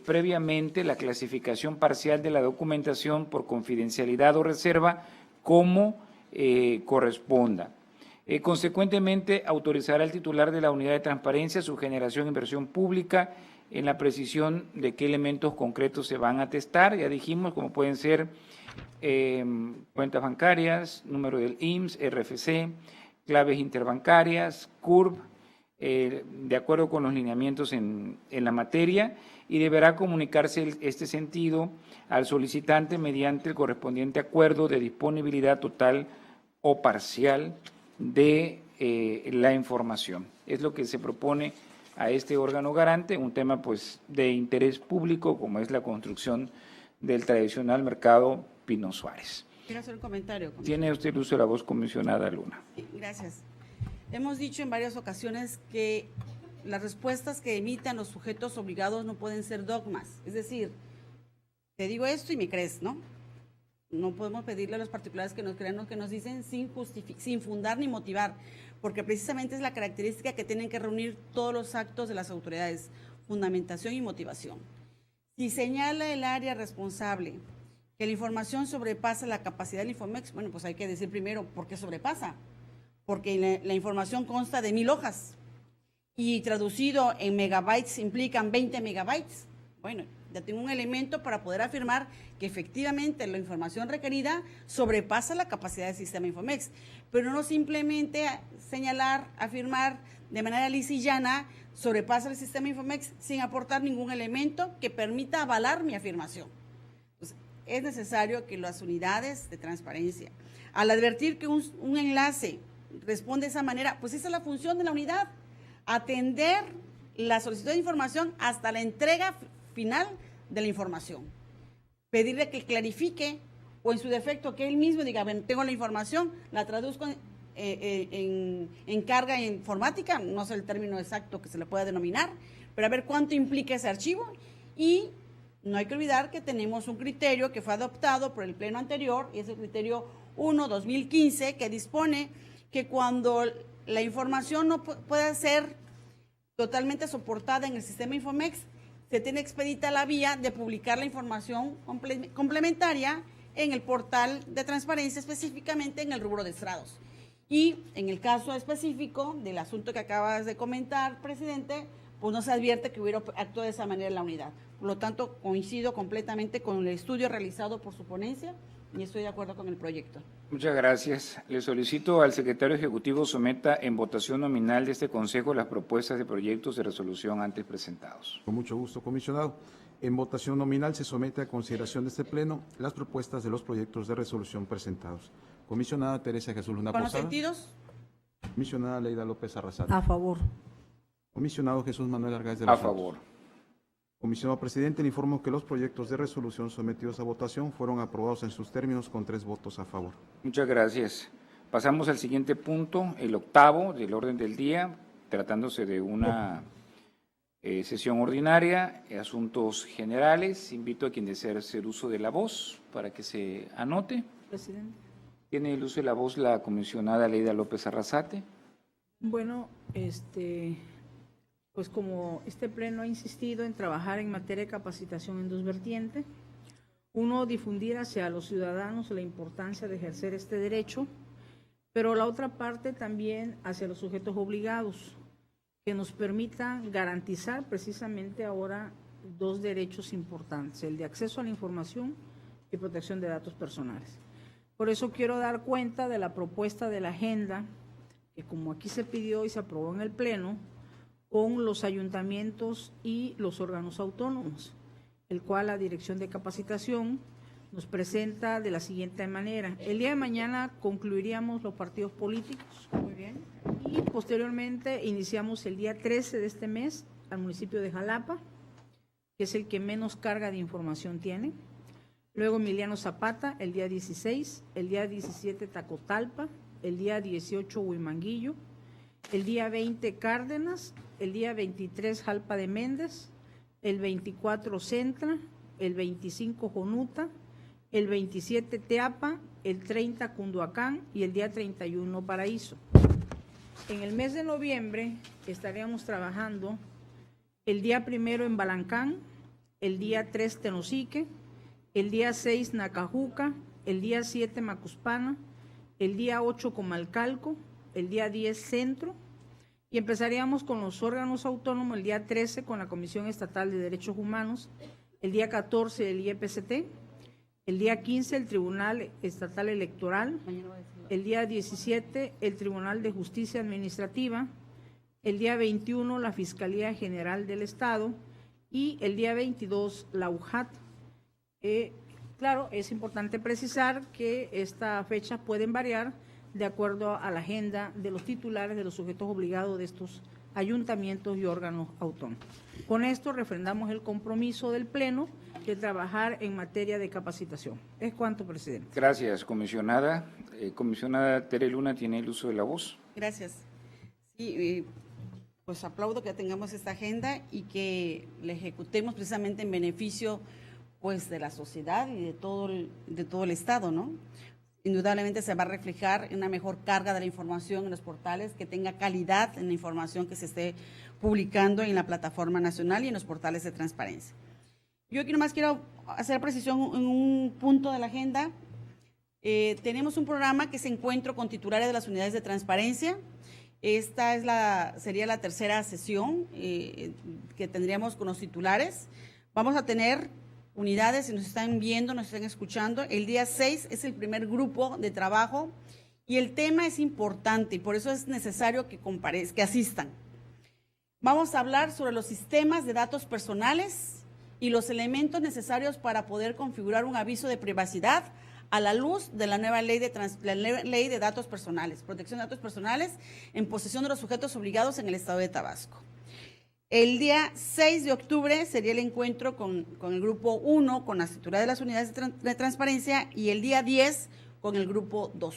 Speaker 1: previamente la clasificación parcial de la documentación por confidencialidad o reserva como corresponda. Consecuentemente, autorizará al titular de la unidad de transparencia su generación en versión pública en la precisión de qué elementos concretos se van a testar, ya dijimos, como pueden ser cuentas bancarias, número del IMSS, RFC, claves interbancarias, CURP, de acuerdo con los lineamientos en la materia, y deberá comunicarse este sentido al solicitante mediante el correspondiente acuerdo de disponibilidad total o parcial de la información. Es lo que se propone a este órgano garante, un tema pues de interés público como es la construcción del tradicional mercado Pino Suárez.
Speaker 3: Quiero hacer un comentario.
Speaker 1: Tiene usted el uso de la voz, comisionada Luna.
Speaker 3: Gracias. Hemos dicho en varias ocasiones que las respuestas que emitan los sujetos obligados no pueden ser dogmas. Es decir, te digo esto y me crees, ¿no? No podemos pedirle a los particulares que nos crean lo que nos dicen sin fundar ni motivar, porque precisamente es la característica que tienen que reunir todos los actos de las autoridades, fundamentación y motivación. Si señala el área responsable que la información sobrepasa la capacidad del Infomex, bueno, pues hay que decir primero por qué sobrepasa, porque la información consta de 1000 hojas y traducido en megabytes implican 20 megabytes. Bueno, ya tengo un elemento para poder afirmar que efectivamente la información requerida sobrepasa la capacidad del sistema Infomex, pero no simplemente señalar, afirmar de manera lisa y llana, sobrepasa el sistema Infomex sin aportar ningún elemento que permita avalar mi afirmación. Pues, es necesario que las unidades de transparencia, al advertir que un enlace responde de esa manera, pues esa es la función de la unidad, atender la solicitud de información hasta la entrega final de la información. Pedirle que clarifique o en su defecto que él mismo diga, bueno, tengo la información, la traduzco en carga informática, no sé el término exacto que se le pueda denominar, pero a ver cuánto implica ese archivo. Y no hay que olvidar que tenemos un criterio que fue adoptado por el pleno anterior, y es el criterio 1/2015, que dispone que cuando la información no pueda ser totalmente soportada en el sistema Infomex, se tiene expedita la vía de publicar la información complementaria en el portal de transparencia, específicamente en el rubro de estrados. Y en el caso específico del asunto que acabas de comentar, presidente, pues no se advierte que hubiera actuado de esa manera en la unidad. Por lo tanto, coincido completamente con el estudio realizado por su ponencia y estoy de acuerdo con el proyecto.
Speaker 1: Muchas gracias. Le solicito al secretario ejecutivo someta en votación nominal de este Consejo las propuestas de proyectos de resolución antes presentados.
Speaker 2: Con mucho gusto, comisionado. En votación nominal se somete a consideración de este Pleno las propuestas de los proyectos de resolución presentados. Comisionada Teresa Jesús Luna
Speaker 3: ¿Con los
Speaker 2: Posada.
Speaker 3: sentidos?
Speaker 2: Comisionada Leida López Arrasate.
Speaker 4: A favor.
Speaker 2: Comisionado Jesús Manuel Argáez de los
Speaker 1: A favor.
Speaker 2: Comisionado presidente, le informo que los proyectos de resolución sometidos a votación fueron aprobados en sus términos con 3 votos a favor.
Speaker 1: Muchas gracias. Pasamos al siguiente punto, el octavo del orden del día, tratándose de una sesión ordinaria, asuntos generales. Invito a quien desee hacer uso de la voz para que se anote.
Speaker 4: Presidente.
Speaker 1: Tiene el uso de la voz la comisionada Leida López Arrasate.
Speaker 4: Bueno, pues como este pleno ha insistido en trabajar en materia de capacitación en 2 vertientes, uno, difundir hacia los ciudadanos la importancia de ejercer este derecho, pero la otra parte también hacia los sujetos obligados, que nos permitan garantizar precisamente ahora 2 derechos importantes, el de acceso a la información y protección de datos personales. Por eso quiero dar cuenta de la propuesta de la agenda, que como aquí se pidió y se aprobó en el pleno, con los ayuntamientos y los órganos autónomos, el cual la Dirección de Capacitación nos presenta de la siguiente manera. El día de mañana concluiríamos los partidos políticos. Muy bien. Y posteriormente iniciamos el día 13 de este mes al municipio de Jalapa, que es el que menos carga de información tiene. Luego Emiliano Zapata, el día 16, el día 17 Tacotalpa, el día 18 Huimanguillo, el día 20 Cárdenas, el día 23 Jalpa de Méndez, el 24 Centra, el 25 Jonuta, el 27 Teapa, el 30 Cunduacán y el día 31 Paraíso. En el mes de noviembre estaríamos trabajando el día 1 en Balancán, el día 3 Tenosique, el día 6 Nacajuca, el día 7 Macuspana, el día 8 Comalcalco, el día 10 Centro, y empezaríamos con los órganos autónomos el día 13 con la Comisión Estatal de Derechos Humanos, el día 14 el IEPCT, el día 15 el Tribunal Estatal Electoral, el día 17 el Tribunal de Justicia Administrativa, el día 21 la Fiscalía General del Estado y el día 22 la UJAT. Claro, es importante precisar que esta fecha pueden variar de acuerdo a la agenda de los titulares de los sujetos obligados de estos ayuntamientos y órganos autónomos. Con esto refrendamos el compromiso del Pleno de trabajar en materia de capacitación. Es cuanto, presidente.
Speaker 1: Gracias, comisionada. Comisionada Tere Luna tiene el uso de la voz.
Speaker 3: Gracias. Sí, pues aplaudo que tengamos esta agenda y que la ejecutemos precisamente en beneficio pues de la sociedad y de todo el Estado, ¿no? Indudablemente se va a reflejar en una mejor carga de la información en los portales, que tenga calidad en la información que se esté publicando en la plataforma nacional y en los portales de transparencia. Yo aquí nomás quiero hacer precisión en un punto de la agenda. Tenemos un programa que es Encuentro con titulares de las unidades de transparencia. Esta sería la tercera sesión que tendríamos con los titulares. Vamos a tener unidades, si nos están viendo, nos están escuchando. El día 6 es el primer grupo de trabajo y el tema es importante y por eso es necesario que asistan. Vamos a hablar sobre los sistemas de datos personales y los elementos necesarios para poder configurar un aviso de privacidad a la luz de la nueva ley de datos personales, protección de datos personales en posesión de los sujetos obligados en el Estado de Tabasco. El día 6 de octubre sería el encuentro con el grupo 1, con las titulares de las unidades de transparencia, y el día 10 con el grupo 2.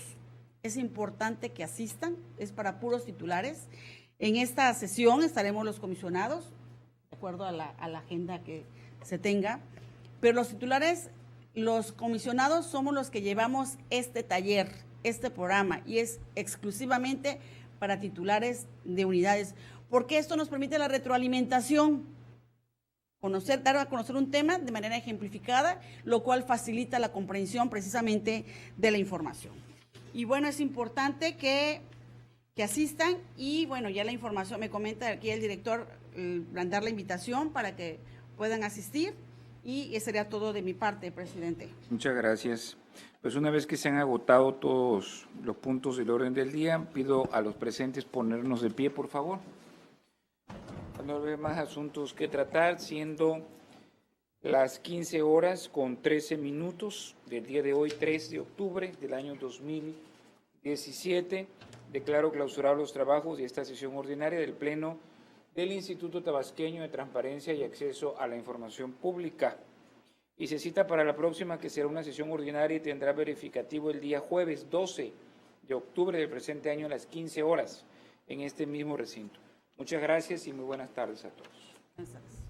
Speaker 3: Es importante que asistan, es para puros titulares. En esta sesión estaremos los comisionados, de acuerdo a la agenda que se tenga, pero los titulares, los comisionados somos los que llevamos este taller, este programa, y es exclusivamente para titulares de unidades, porque esto nos permite la retroalimentación, dar a conocer un tema de manera ejemplificada, lo cual facilita la comprensión precisamente de la información. Y bueno, es importante que asistan y bueno, ya la información, me comenta aquí el director, dar la invitación para que puedan asistir y eso sería todo de mi parte, presidente.
Speaker 1: Muchas gracias. Pues una vez que se han agotado todos los puntos del orden del día, pido a los presentes ponernos de pie, por favor. No hay más asuntos que tratar, siendo las 15 horas con 13 minutos del día de hoy, 3 de octubre del año 2017. Declaro clausurados los trabajos de esta sesión ordinaria del Pleno del Instituto Tabasqueño de Transparencia y Acceso a la Información Pública. Y se cita para la próxima, que será una sesión ordinaria y tendrá verificativo el día jueves 12 de octubre del presente año a las 15 horas en este mismo recinto. Muchas gracias y muy buenas tardes a todos.
Speaker 3: Buenas tardes.